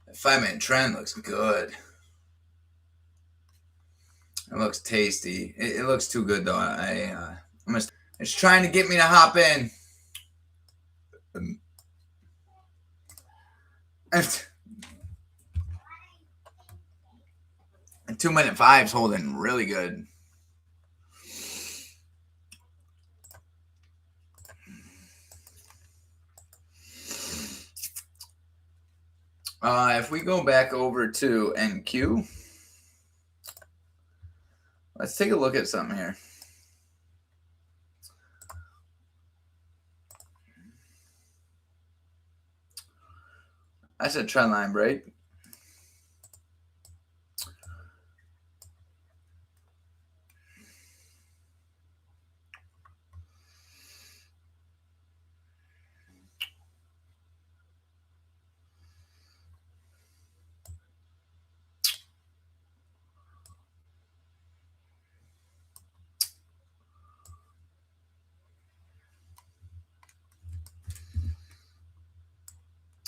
The 5-minute trend looks good. It looks tasty. It looks too good though. It's trying to get me to hop in. And 2-minute 5's holding really good. If we go back over to NQ, let's take a look at something here. That's a trend line break.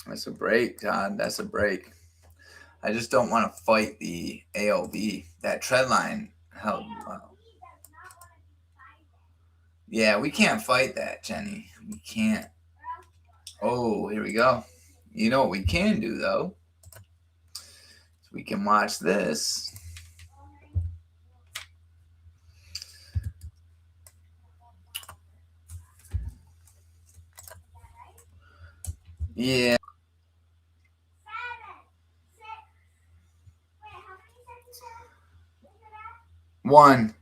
That's a break, Todd. That's a break. I just don't want to fight the ALV. That trend line held. Yeah, we can't fight that, Jenny. We can't. Oh, here we go. You know what we can do, though? We can watch this. Yeah. One.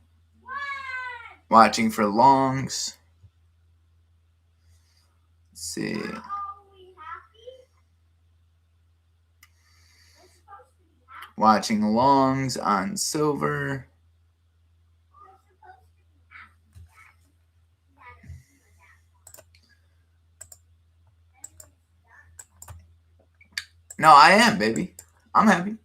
Watching for longs. Let's see. Watching longs on silver. No, I am, baby. I'm happy.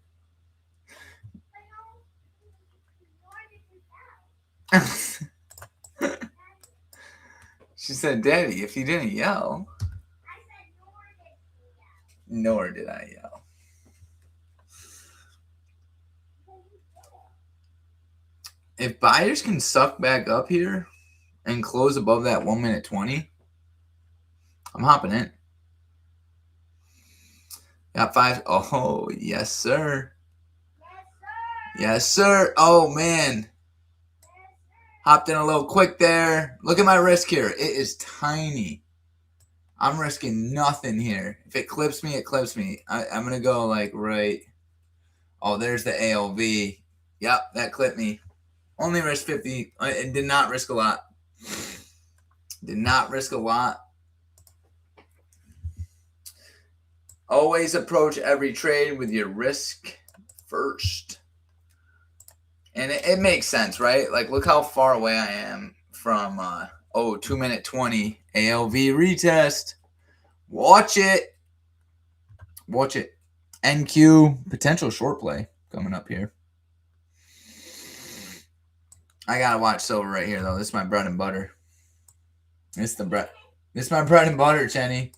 She said, Daddy, if you didn't yell. Nor did I yell. If buyers can suck back up here and close above that 1 minute 20, I'm hopping in. Got 5. Oh, yes, sir. Yes, sir. Oh, man. Hopped in a little quick there. Look at my risk here. It is tiny. I'm risking nothing here. If it clips me, it clips me. I'm going to go like right. Oh, there's the ALV. Yep, that clipped me. Only risk 50. It did not risk a lot. Did not risk a lot. Always approach every trade with your risk first. And it makes sense, right? Like, look how far away I am from, 2-minute 20 ALV retest. Watch it. Watch it. NQ, potential short play coming up here. I got to watch silver right here, though. This is my bread and butter. This is my bread and butter, Chenny.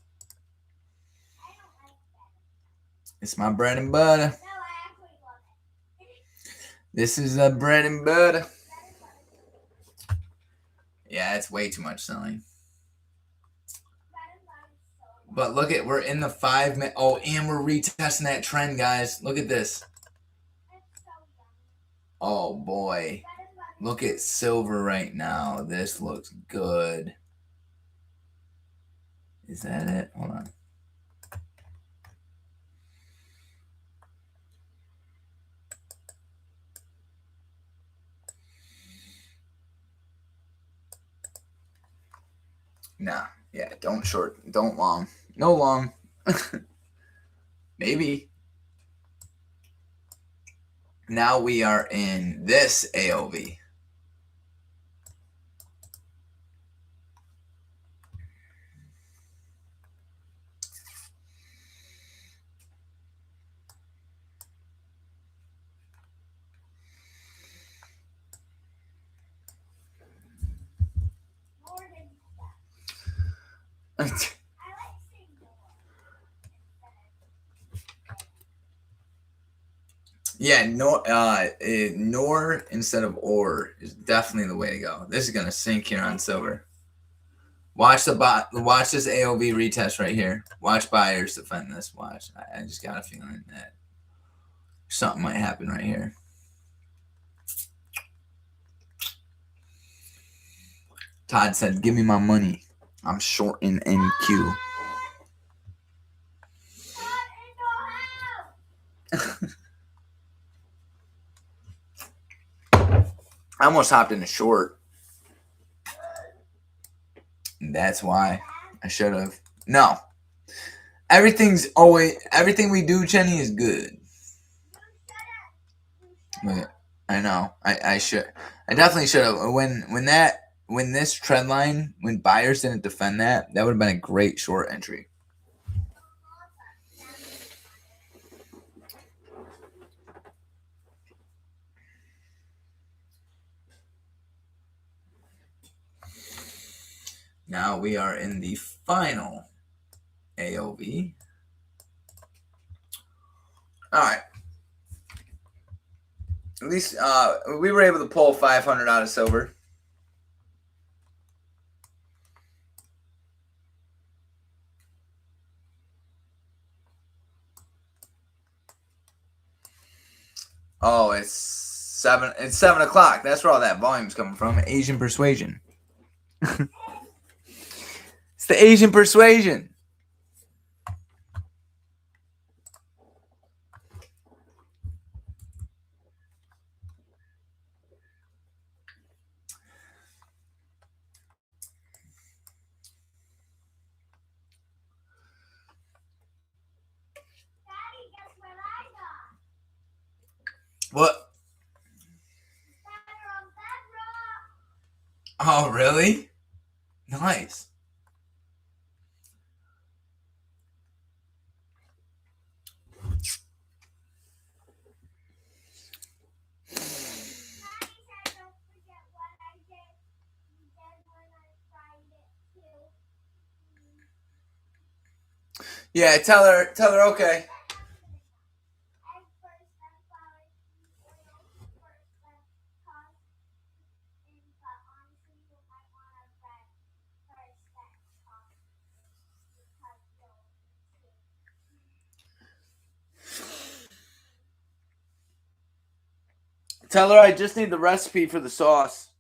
It's my bread and butter. This is the bread and butter. Yeah, it's way too much selling. But look at, we're in the 5-minute. Oh, and we're retesting that trend, guys. Look at this. Oh, boy. Look at silver right now. This looks good. Is that it? Hold on. Nah. Yeah, don't short. Don't long. No long. Maybe. Now we are in this AOV. Yeah, nor instead of or is definitely the way to go. This is gonna sink here on silver. Watch Watch this AOV retest right here. Watch buyers defend this. Watch. I just got a feeling that something might happen right here. Todd said, "Give me my money. I'm short in NQ." I almost hopped in a short. That's why I should have. No. Everything we do, Chenny, is good. But I know. I definitely should have. When this trend line, when buyers didn't defend that would have been a great short entry. Now we are in the final AOV. All right. At least we were able to pull 500 out of silver. Oh, it's 7. It's 7 o'clock. That's where all that volume's coming from. Asian Persuasion. It's the Asian Persuasion. What? Oh, really? Nice. Yeah, tell her okay. Tell her I just need the recipe for the sauce.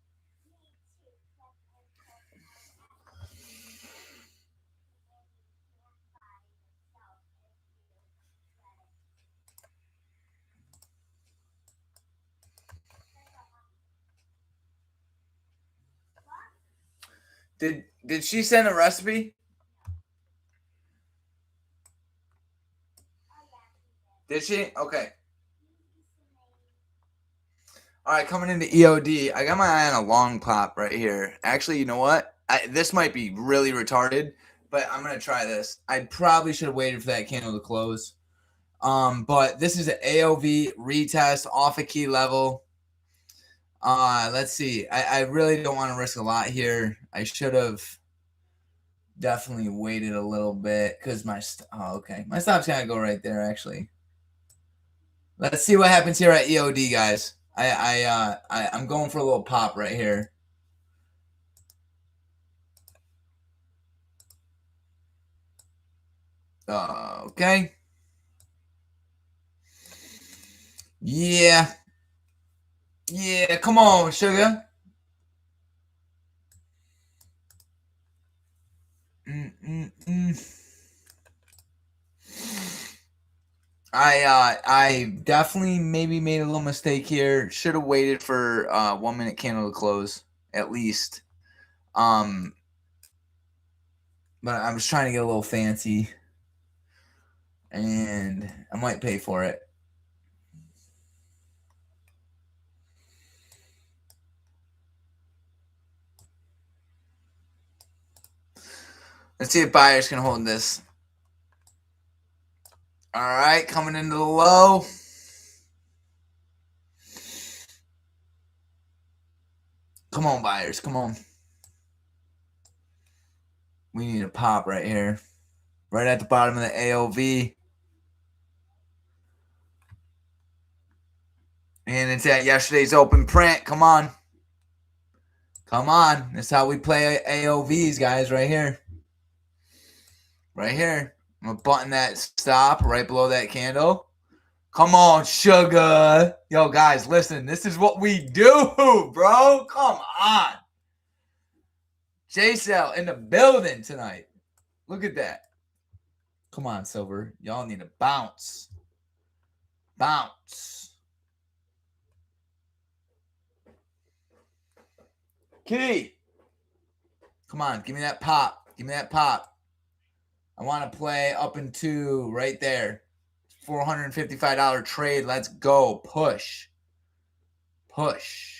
Did she send a recipe? Did she? Okay. All right, coming into EOD, I got my eye on a long pop right here. Actually, you know what? This might be really retarded, but I'm gonna try this. I probably should have waited for that candle to close. But this is an AOV retest off a key level. Let's see. I really don't want to risk a lot here. I should have definitely waited a little bit because my stop's gonna go right there. Actually, let's see what happens here at EOD, guys. I'm going for a little pop right here. Okay. Yeah. Yeah, come on, sugar. I definitely maybe made a little mistake here. Should have waited for 1 minute candle to close at least. But I was trying to get a little fancy, and I might pay for it. Let's see if buyers can hold this. All right, coming into the low. Come on, buyers. Come on. We need a pop right here. Right at the bottom of the AOV. And it's at yesterday's open print. Come on. Come on. That's how we play AOVs, guys, right here. Right here. I'm going to button that stop right below that candle. Come on, sugar. Yo, guys, listen. This is what we do, bro. Come on. J-Cell in the building tonight. Look at that. Come on, Silver. Y'all need to bounce. Bounce. Kitty. Come on. Give me that pop. Give me that pop. I want to play up into right there. $455 trade. Let's go. Push. Push.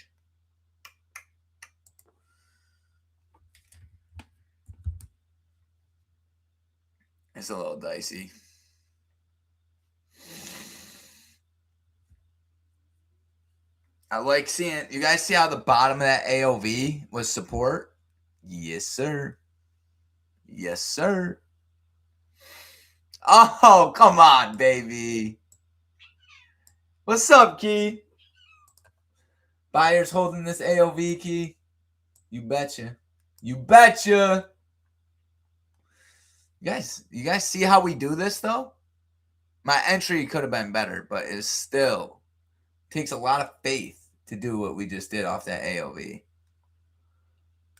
It's a little dicey. I like seeing, you guys see how the bottom of that AOV was support? Yes, sir. Yes, sir. Oh, come on, baby. What's up, Key? Buyers holding this AOV, Key? You betcha. You betcha. You guys see how we do this, though? My entry could have been better, but it still takes a lot of faith to do what we just did off that AOV.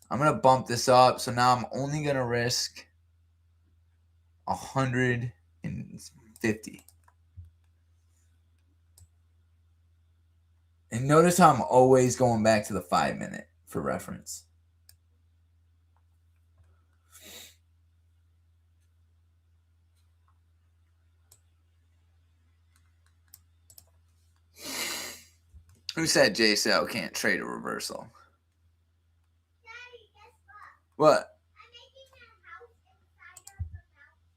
I'm going to bump this up. So now I'm only going to risk 150. And notice how I'm always going back to the 5-minute for reference. Who said J-Cell can't trade a reversal? Daddy, guess What? I'm making a house inside of the mountain.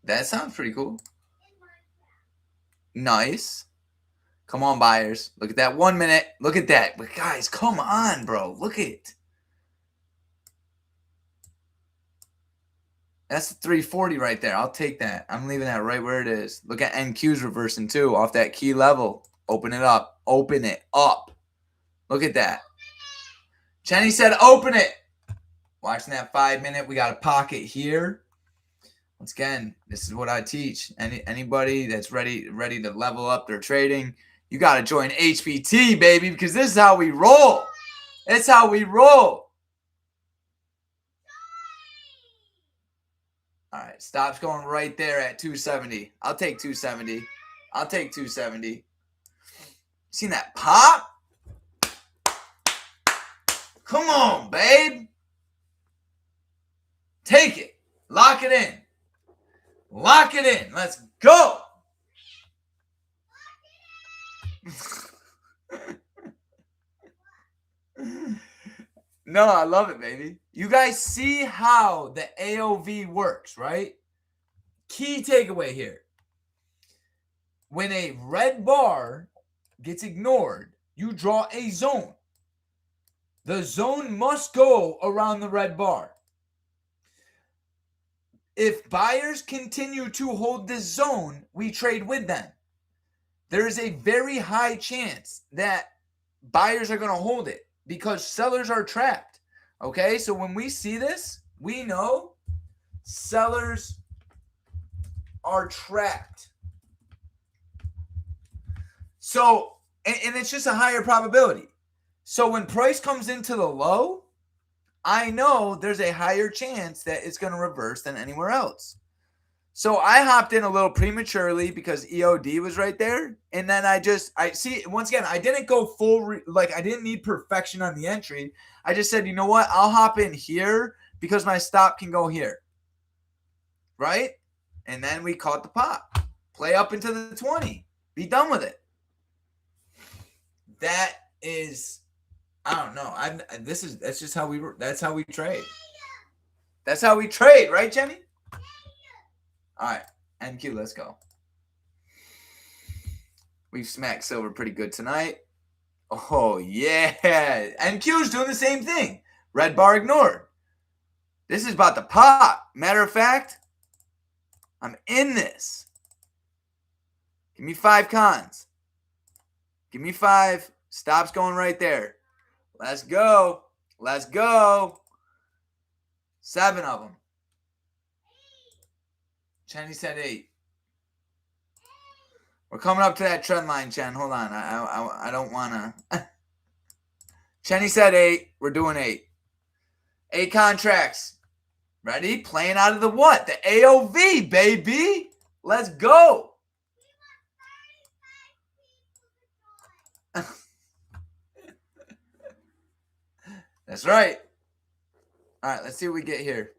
That sounds pretty cool. In Minecraft. Nice. Come on, buyers. Look at that 1 minute. Look at that. But guys, come on, bro. Look at it. That's the 340 right there. I'll take that. I'm leaving that right where it is. Look at NQ's reversing too off that key level. Open it up. Open it up. Look at that. Jenny said open it. Watching that 5-minute. We got a pocket here. Once again, this is what I teach. Anybody that's ready to level up their trading, you got to join HPT, baby, because this is how we roll. It's how we roll. All right, stop's going right there at 270. I'll take 270. I'll take 270. Seen that pop? Come on, babe. Take it. Lock it in. Lock it in. Let's go. No, I love it, baby. You guys see how the AOV works, right? Key takeaway here. When a red bar gets ignored, you draw a zone. The zone must go around the red bar. If buyers continue to hold this zone, we trade with them. There is a very high chance that buyers are going to hold it because sellers are trapped. Okay, so when we see this, we know sellers are trapped. So, and it's just a higher probability. So when price comes into the low, I know there's a higher chance that it's going to reverse than anywhere else. So I hopped in a little prematurely because EOD was right there. And then I see, once again, I didn't go full, I didn't need perfection on the entry. I just said, you know what? I'll hop in here because my stop can go here. Right? And then we caught the pop. Play up into the 20. Be done with it. That is, I don't know. That's just how that's how we trade. That's how we trade, right, Jenny? All right, NQ, let's go. We've smacked silver pretty good tonight. Oh, yeah. NQ's doing the same thing. Red bar ignored. This is about to pop. Matter of fact, I'm in this. Give me 5 cons. Give me 5. Stop's going right there. Let's go. Let's go. 7 of them. Chenny said 8. We're coming up to that trend line, Chen. Hold on. I don't want to. Chenny said 8. We're doing 8. 8 contracts. Ready? Playing out of the what? The AOV, baby. Let's go. That's right. All right, let's see what we get here.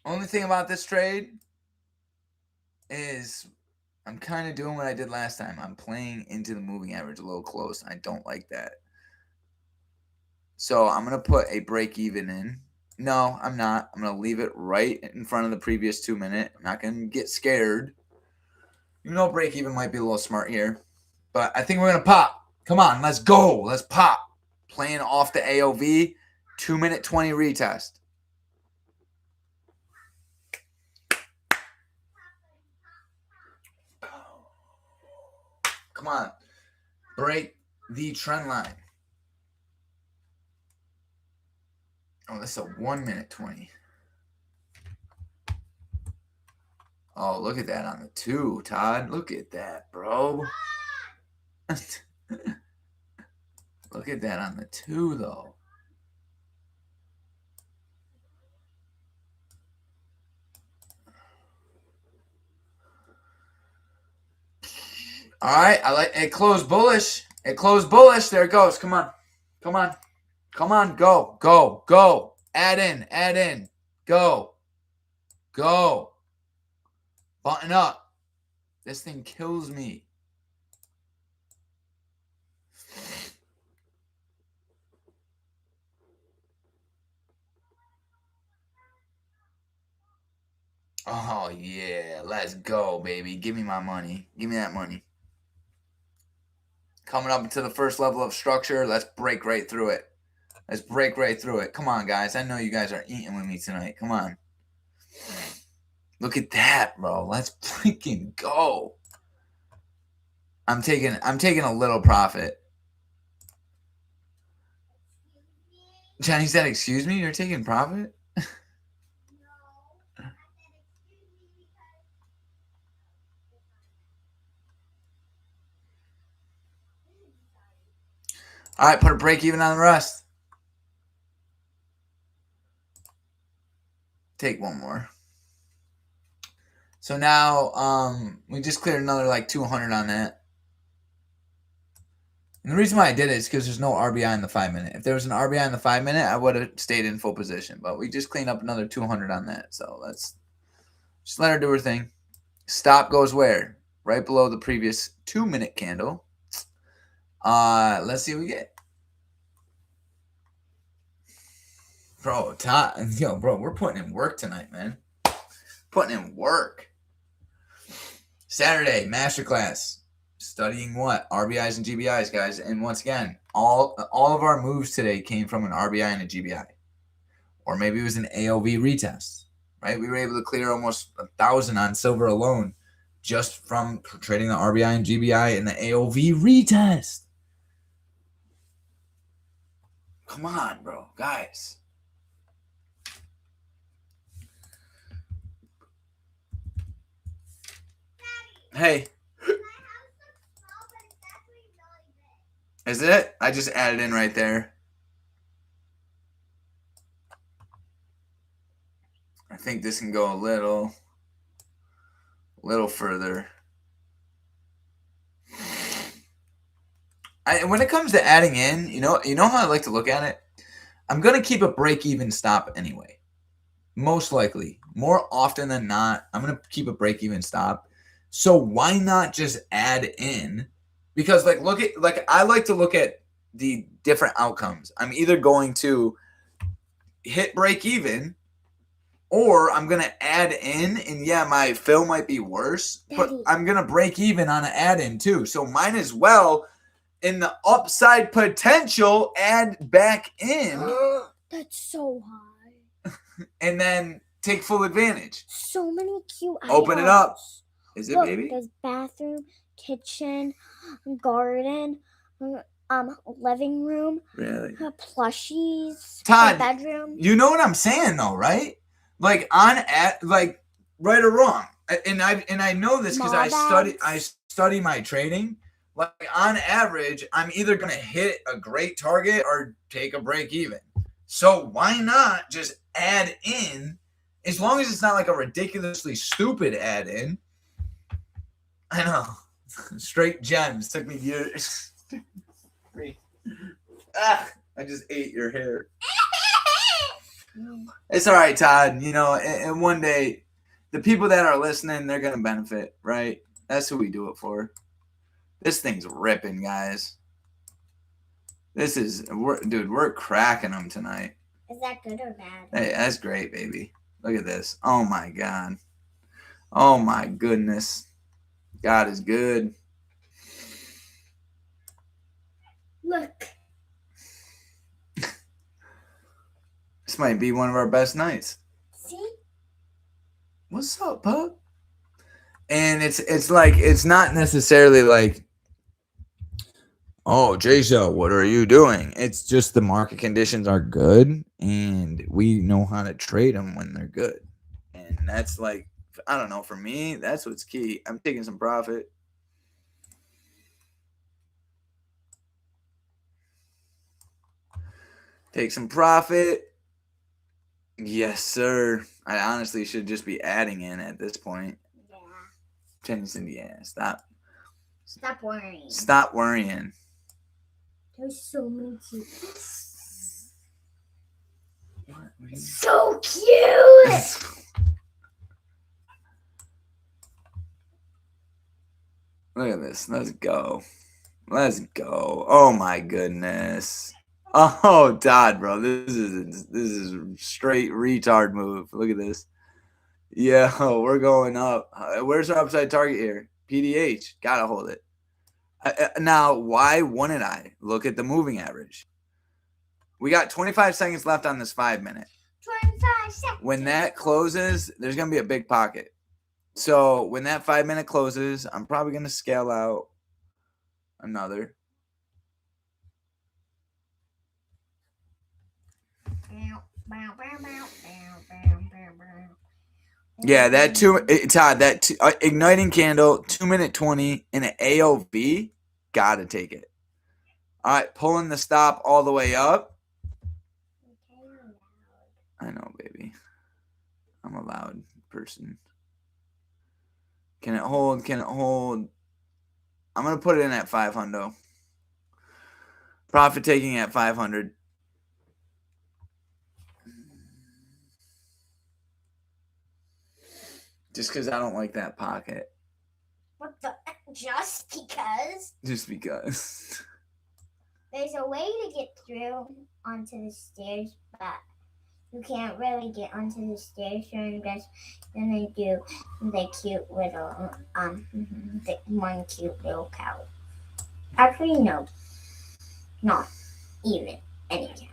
Only thing about this trade is I'm kind of doing what I did last time. I'm playing into the moving average a little close. I don't like that. So I'm going to put a break even in. No, I'm not. I'm going to leave it right in front of the previous 2 minute. I'm not going to get scared. You know, break even might be a little smart here. But I think we're going to pop. Come on, let's go. Let's pop. Playing off the AOV. 2 minute 20 retest. Come on. Break the trend line. Oh, that's a 1 minute 20. Oh, look at that on the 2, Todd. Look at that, bro. Look at that on the 2, though. All right, I like it. Closed bullish. It closed bullish. There it goes. Come on, come on, come on. Go, go, go. Add in. Go, go. Button up. This thing kills me. Oh yeah, let's go, baby. Give me my money. Give me that money. Coming up to the first level of structure. Let's break right through it. Let's break right through it. Come on, guys. I know you guys are eating with me tonight. Come on. Look at that, bro. Let's freaking go. I'm taking a little profit. Johnny said, excuse me? You're taking profit? All right, put a break even on the rest. Take one more. So now we just cleared another like 200 on that. And the reason why I did it is because there's no RBI in the 5 minute. If there was an RBI in the 5 minute, I would have stayed in full position. But we just cleaned up another 200 on that. So let's just let her do her thing. Stop goes where? Right below the previous 2 minute candle. Let's see what we get. Bro, bro, we're putting in work tonight, man. Putting in work. Saturday, masterclass. Studying what? RBIs and GBIs, guys. And once again, all of our moves today came from an RBI and a GBI. Or maybe it was an AOV retest, right? We were able to clear almost 1,000 on silver alone just from trading the RBI and GBI and the AOV retest. Come on, bro. Guys. Hey. Is it? I just added in right there. I think this can go a little further. When it comes to adding in, you know how I like to look at it? I'm going to keep a break-even stop anyway. Most likely. More often than not, I'm going to keep a break-even stop. So why not just add in? Because I like to look at the different outcomes. I'm either going to hit break-even or I'm going to add in, and yeah, my fill might be worse, but I'm going to break even on an add-in too. So might as well and the upside potential add back in, That's so high. and then take full advantage. So many cute items. Open it up. Is it, Look, baby? there's bathroom, kitchen, garden, living room, Really? plushies, Todd, bedroom. You know what I'm saying though, right? Like like right or wrong, and I know this because I study my trading. Like on average, I'm either gonna hit a great target or take a break even. So why not just add in, as long as it's not like a ridiculously stupid add in. I know, straight gems took me years. I just ate your hair. It's all right, Todd. You know, and one day, the people that are listening, they're gonna benefit, right? That's who we do it for. This thing's ripping, guys. Dude, we're cracking them tonight. Is that good or bad? Hey, that's great, baby. Look at this. Oh my God. Oh my goodness. God is good. Look. This might be one of our best nights. See? What's up, pup? And it's like, it's not necessarily like, oh, J-Cell, what are you doing? It's just the market conditions are good, and we know how to trade them when they're good. And that's like, I don't know, for me, that's what's key. I'm taking some profit. Take some profit. Yes, sir. I honestly should just be adding in at this point. Yeah. Tennyson, yeah, stop. Stop worrying. Stop worrying. There's so many cute. What? So cute! Look at this. Let's go. Let's go. Oh my goodness. Oh, Todd, bro. This is straight retard move. Look at this. Yeah, we're going up. Where's our upside target here? PDH. Gotta hold it. Now, why wouldn't I look at the moving average? We got 25 seconds left on this 5 minute. 25 seconds. When that closes, there's going to be a big pocket. So when that 5 minute closes, I'm probably going to scale out another. Yeah, that Todd, igniting candle, 2 minute 20 in an AOV, gotta take it. All right, pulling the stop all the way up. I know, baby. I'm a loud person. Can it hold? Can it hold? I'm gonna put it in at 500. Profit taking at 500. Just because I don't like that pocket. What the? Just because? Just because. There's a way to get through onto the stairs, but you can't really get onto the stairs, so I'm just gonna do the cute little, the one cute little cow. Actually, no. Not even any characters.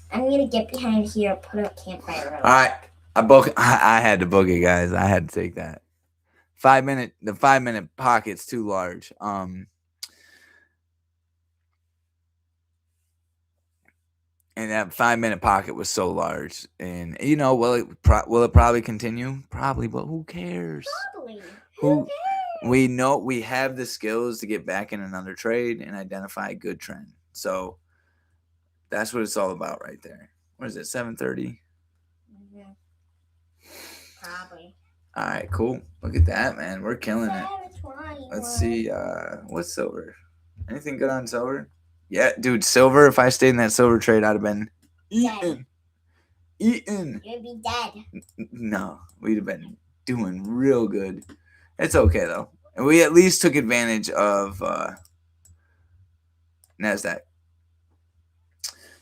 I'm gonna get behind here, put a campfire. All right, I had to book it, guys. I had to take that. The 5 minute pocket's too large. And that 5 minute pocket was so large, and you know, will it probably continue? Probably, but who cares? Probably. Who cares? We know we have the skills to get back in another trade and identify a good trend. So that's what it's all about right there. What is it? 7:30. Mm-hmm. Probably. All right, cool. Look at that, man. We're killing it. 7:20. Let's see. What's silver? Anything good on silver? Yeah, dude, silver. If I stayed in that silver trade, I'd have been eaten. You'd be dead. No, we'd have been doing real good. It's okay though. And we at least took advantage of NASDAQ.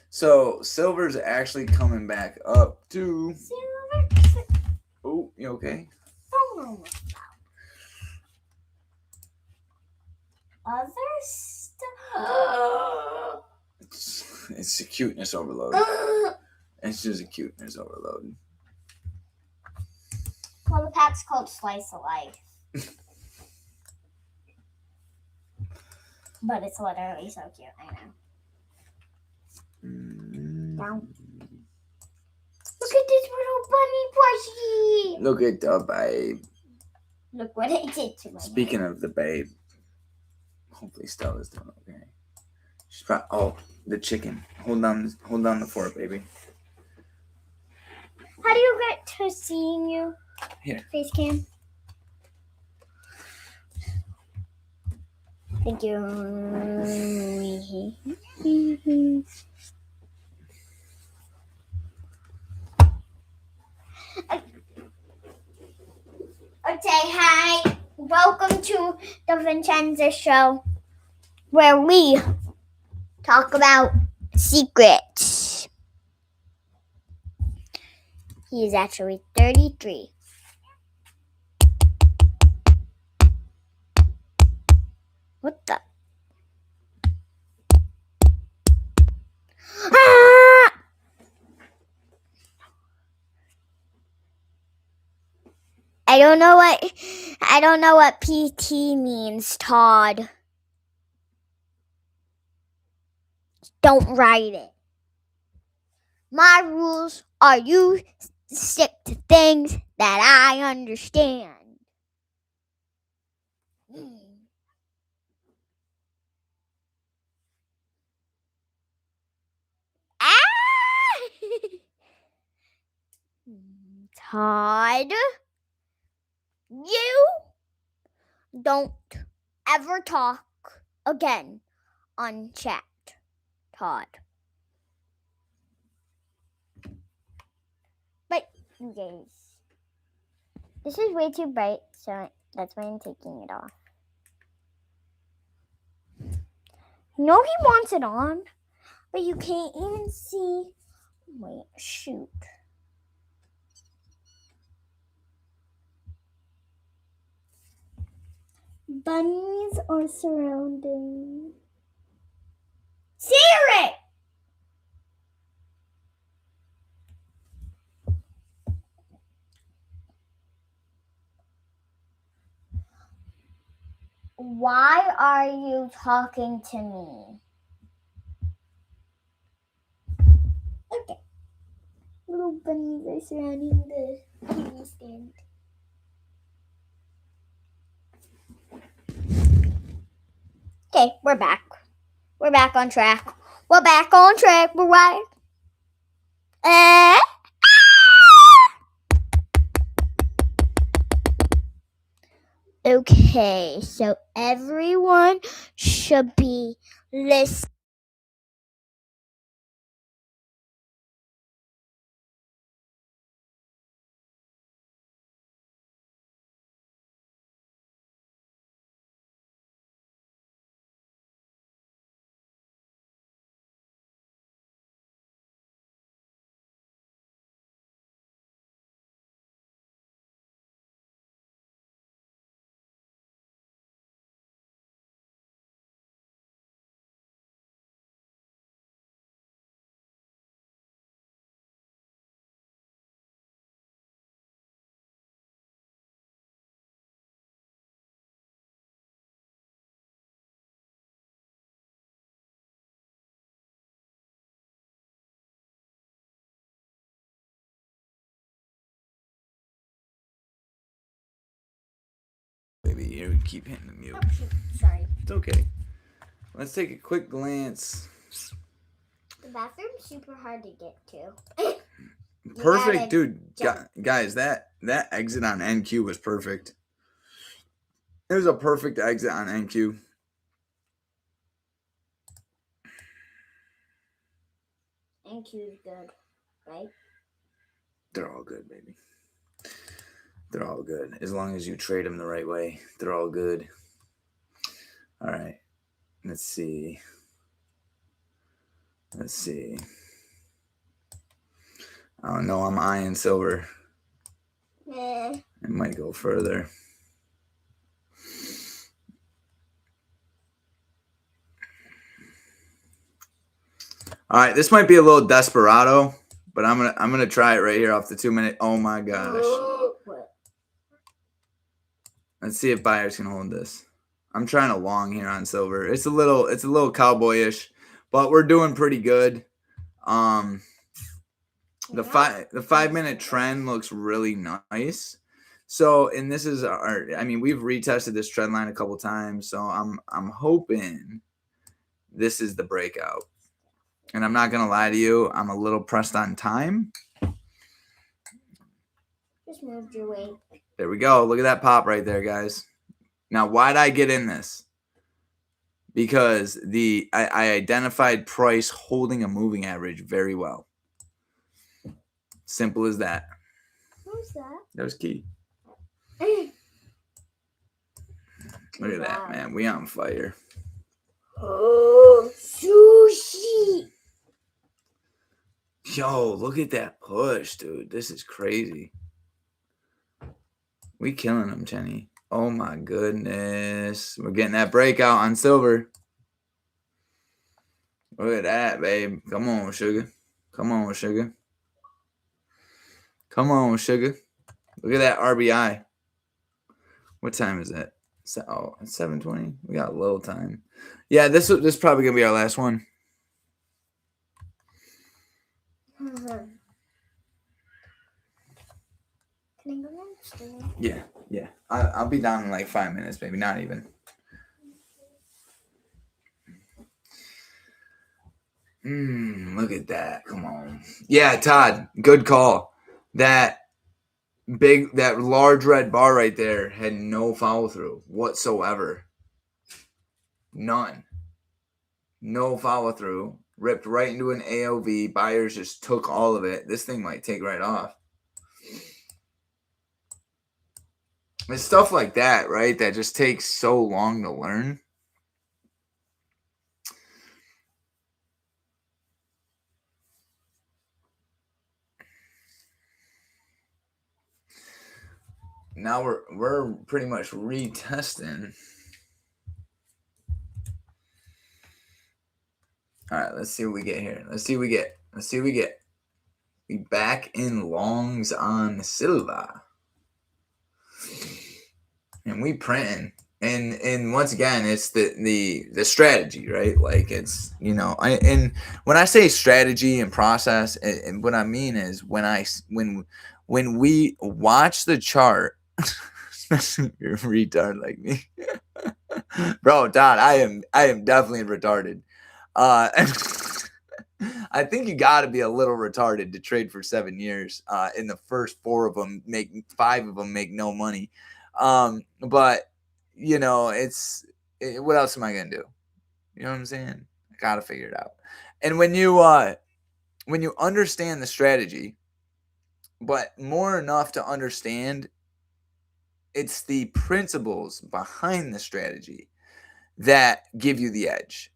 So silver's actually coming back up to. Silver. Oh, you okay? Phone almost other stuff. It's a cuteness overload. It's just a cuteness overload. Well, the pack's called Slice of Life. But it's literally so cute, I know. Now, look at this little bunny plushie. Look at the babe. Look what it did to my Speaking of the babe, hopefully Stella's doing okay. She's probably the chicken. Hold down the fort, baby. How do you get to seeing you? Here. Face cam. Thank you. Okay, hi. Welcome to the Vincenza Show, where we talk about secrets. He is actually 33. What the? Ah! I don't know what PT means, Todd. Don't write it. My rules are you stick to things that I understand. Todd, you don't ever talk again on chat, Todd. But you guys, this is way too bright, so that's why I'm taking it off. You know he wants it on, but you can't even see. Wait, shoot. Bunnies are surrounding. Siri! Why are you talking to me? Okay. Little bunnies are surrounding the TV stand. Okay, we're back. We're back on track. We're back on track. We're right. Okay, so everyone should be listening. Baby, here we keep hitting the mute. Oh, shoot. Sorry. It's okay. Let's take a quick glance. The bathroom's super hard to get to. Perfect, dude. jump. Guys, that exit on NQ was perfect. It was a perfect exit on NQ. NQ's good, right? They're all good, baby. They're all good. As long as you trade them the right way, they're all good. All right. Let's see. Oh, no, I'm eyeing silver. Nah. It might go further. All right, this might be a little desperado, but I'm gonna try it right here off the 2 minute. Oh my gosh. What? Let's see if buyers can hold this. I'm trying a long here on silver. It's a little cowboyish, but we're doing pretty good. The 5 minute trend looks really nice. So, and this is I mean, we've retested this trend line a couple times, so I'm hoping this is the breakout. And I'm not gonna lie to you, I'm a little pressed on time. Just moved your way. There we go. Look at that pop right there, guys. Now, why'd I get in this? Because I identified price holding a moving average very well. Simple as that. Who's that? That was key. Look at that, man. We on fire. Oh, sushi. Yo, look at that push, dude. This is crazy. We killing them, Jenny. Oh my goodness. We're getting that breakout on silver. Look at that, babe. Come on, sugar. Come on, sugar. Come on, sugar. Look at that RBI. What time is it? Oh, it's 7:20. We got a little time. Yeah, this is probably gonna be our last one. Can I go downstairs? Yeah. I'll be down in like 5 minutes, maybe not even. Look at that. Come on. Yeah, Todd, good call. That large red bar right there had no follow through whatsoever. None. No follow through. Ripped right into an AOV. Buyers just took all of it. This thing might take right off. It's stuff like that, right? That just takes so long to learn. Now we're pretty much retesting. All right, let's see what we get here. Let's see what we get. We back in longs on silver. And we printing. And once again, it's the strategy, right? Like it's, and when I say strategy and process, and what I mean is when we watch the chart, you're a retard like me. Bro, Don, I am definitely retarded. I think you got to be a little retarded to trade for 7 years. In the first 5 of them make no money. But what else am I gonna do? You know what I'm saying? I gotta figure it out. And when you understand the strategy, but more enough to understand it's the principles behind the strategy that give you the edge,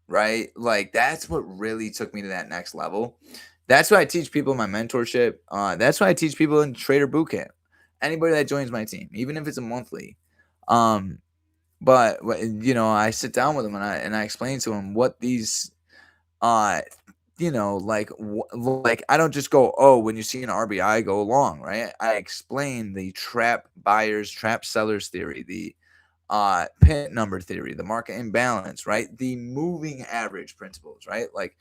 right? Like that's what really took me to that next level. That's what I teach people in my mentorship. That's what I teach people in Trader Bootcamp. Anybody that joins my team, even if it's a monthly. But I sit down with them and I explain to them what these, like I don't just go, oh, when you see an RBI, go along, right? I explain the trap buyers, trap sellers theory, the pin number theory, the market imbalance, right? The moving average principles, right? Like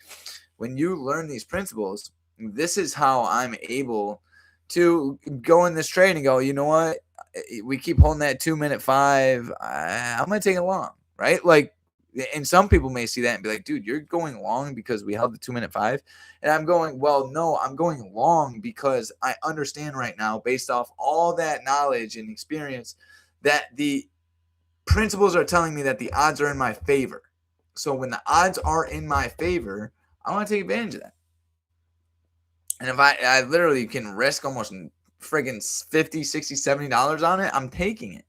when you learn these principles, this is how I'm able to go in this trade and go, you know what? We keep holding that 2 minute 5. I'm going to take it long, right? Like, and some people may see that and be like, dude, you're going long because we held the 2 minute 5. And I'm going, well, no, I'm going long because I understand right now, based off all that knowledge and experience, that the principles are telling me that the odds are in my favor. So when the odds are in my favor, I want to take advantage of that. And if I literally can risk almost friggin' $50, $60, $70 on it, I'm taking it.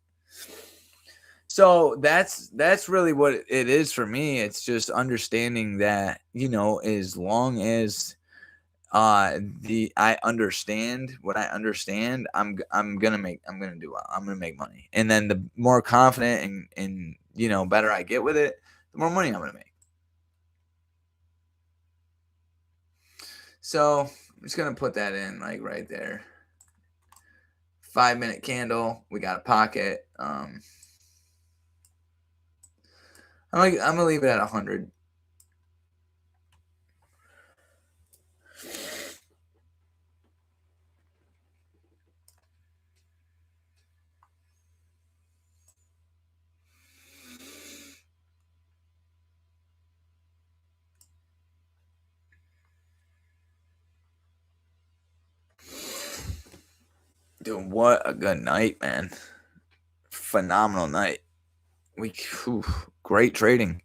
So that's really what it is for me. It's just understanding that, as long as I understand what I understand, I'm gonna do well. I'm gonna make money. And then the more confident and better I get with it, the more money I'm gonna make. So I'm just gonna put that in like right there. 5-minute candle. We got a pocket. I'm gonna leave it at 100. Dude, what a good night, man. Phenomenal night. Great trading.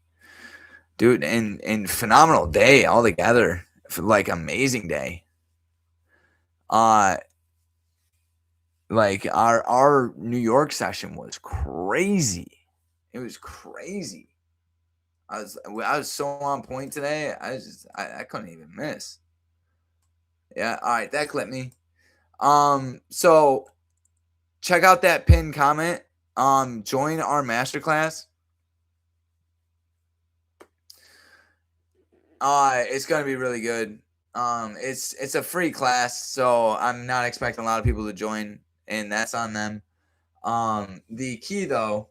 Dude, and phenomenal day altogether. Like amazing day. Like our New York session was crazy. It was crazy. I was so on point today. I couldn't even miss. Yeah, all right, that clipped me. So check out that pinned comment. Join our masterclass. It's gonna be really good. It's a free class, so I'm not expecting a lot of people to join, and that's on them. The key though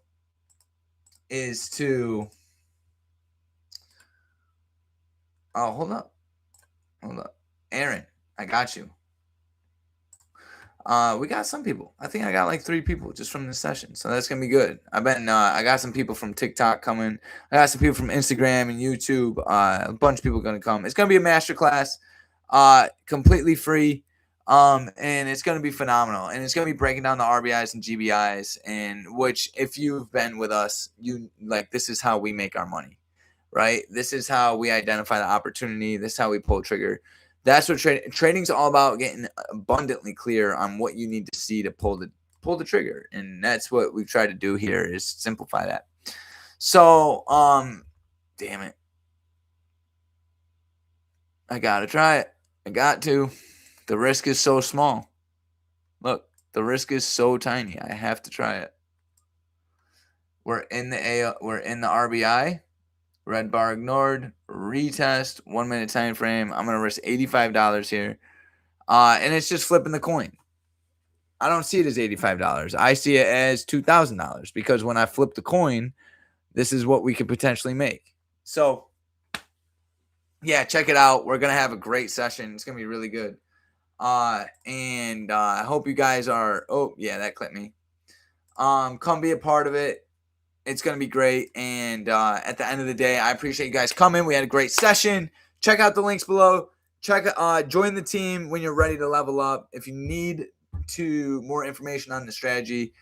is to hold up. Aaron, I got you. We got some people. I think I got like 3 people just from this session, so that's gonna be good. I got some people from TikTok coming. I got some people from Instagram and YouTube. A bunch of people gonna come. It's gonna be a masterclass, completely free, and it's gonna be phenomenal. And it's gonna be breaking down the RBIs and GBIs, and which if you've been with us, you like this is how we make our money, right? This is how we identify the opportunity. This is how we pull trigger. That's what trading's all about, getting abundantly clear on what you need to see to pull the trigger. And that's what we've tried to do here is simplify that. So, damn it. I got to try it. I got to. The risk is so small. Look, the risk is so tiny. I have to try it. We're in the RBI. Red bar ignored. Retest. 1 minute time frame. I'm going to risk $85 here. And it's just flipping the coin. I don't see it as $85. I see it as $2,000 because when I flip the coin, this is what we could potentially make. So, yeah, check it out. We're going to have a great session. It's going to be really good. And I hope you guys are. Oh, yeah, that clipped me. Come be a part of it. It's going to be great. And at the end of the day, I appreciate you guys coming. We had a great session. Check out the links below. Join the team when you're ready to level up. If you need more information on the strategy,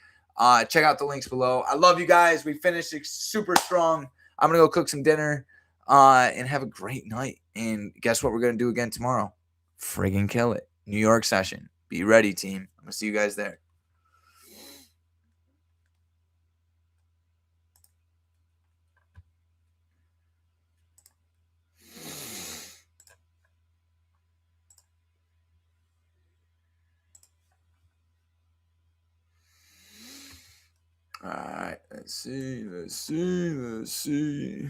check out the links below. I love you guys. We finished super strong. I'm going to go cook some dinner and have a great night. And guess what we're going to do again tomorrow? Friggin' kill it. New York session. Be ready, team. I'm going to see you guys there. All right, let's see.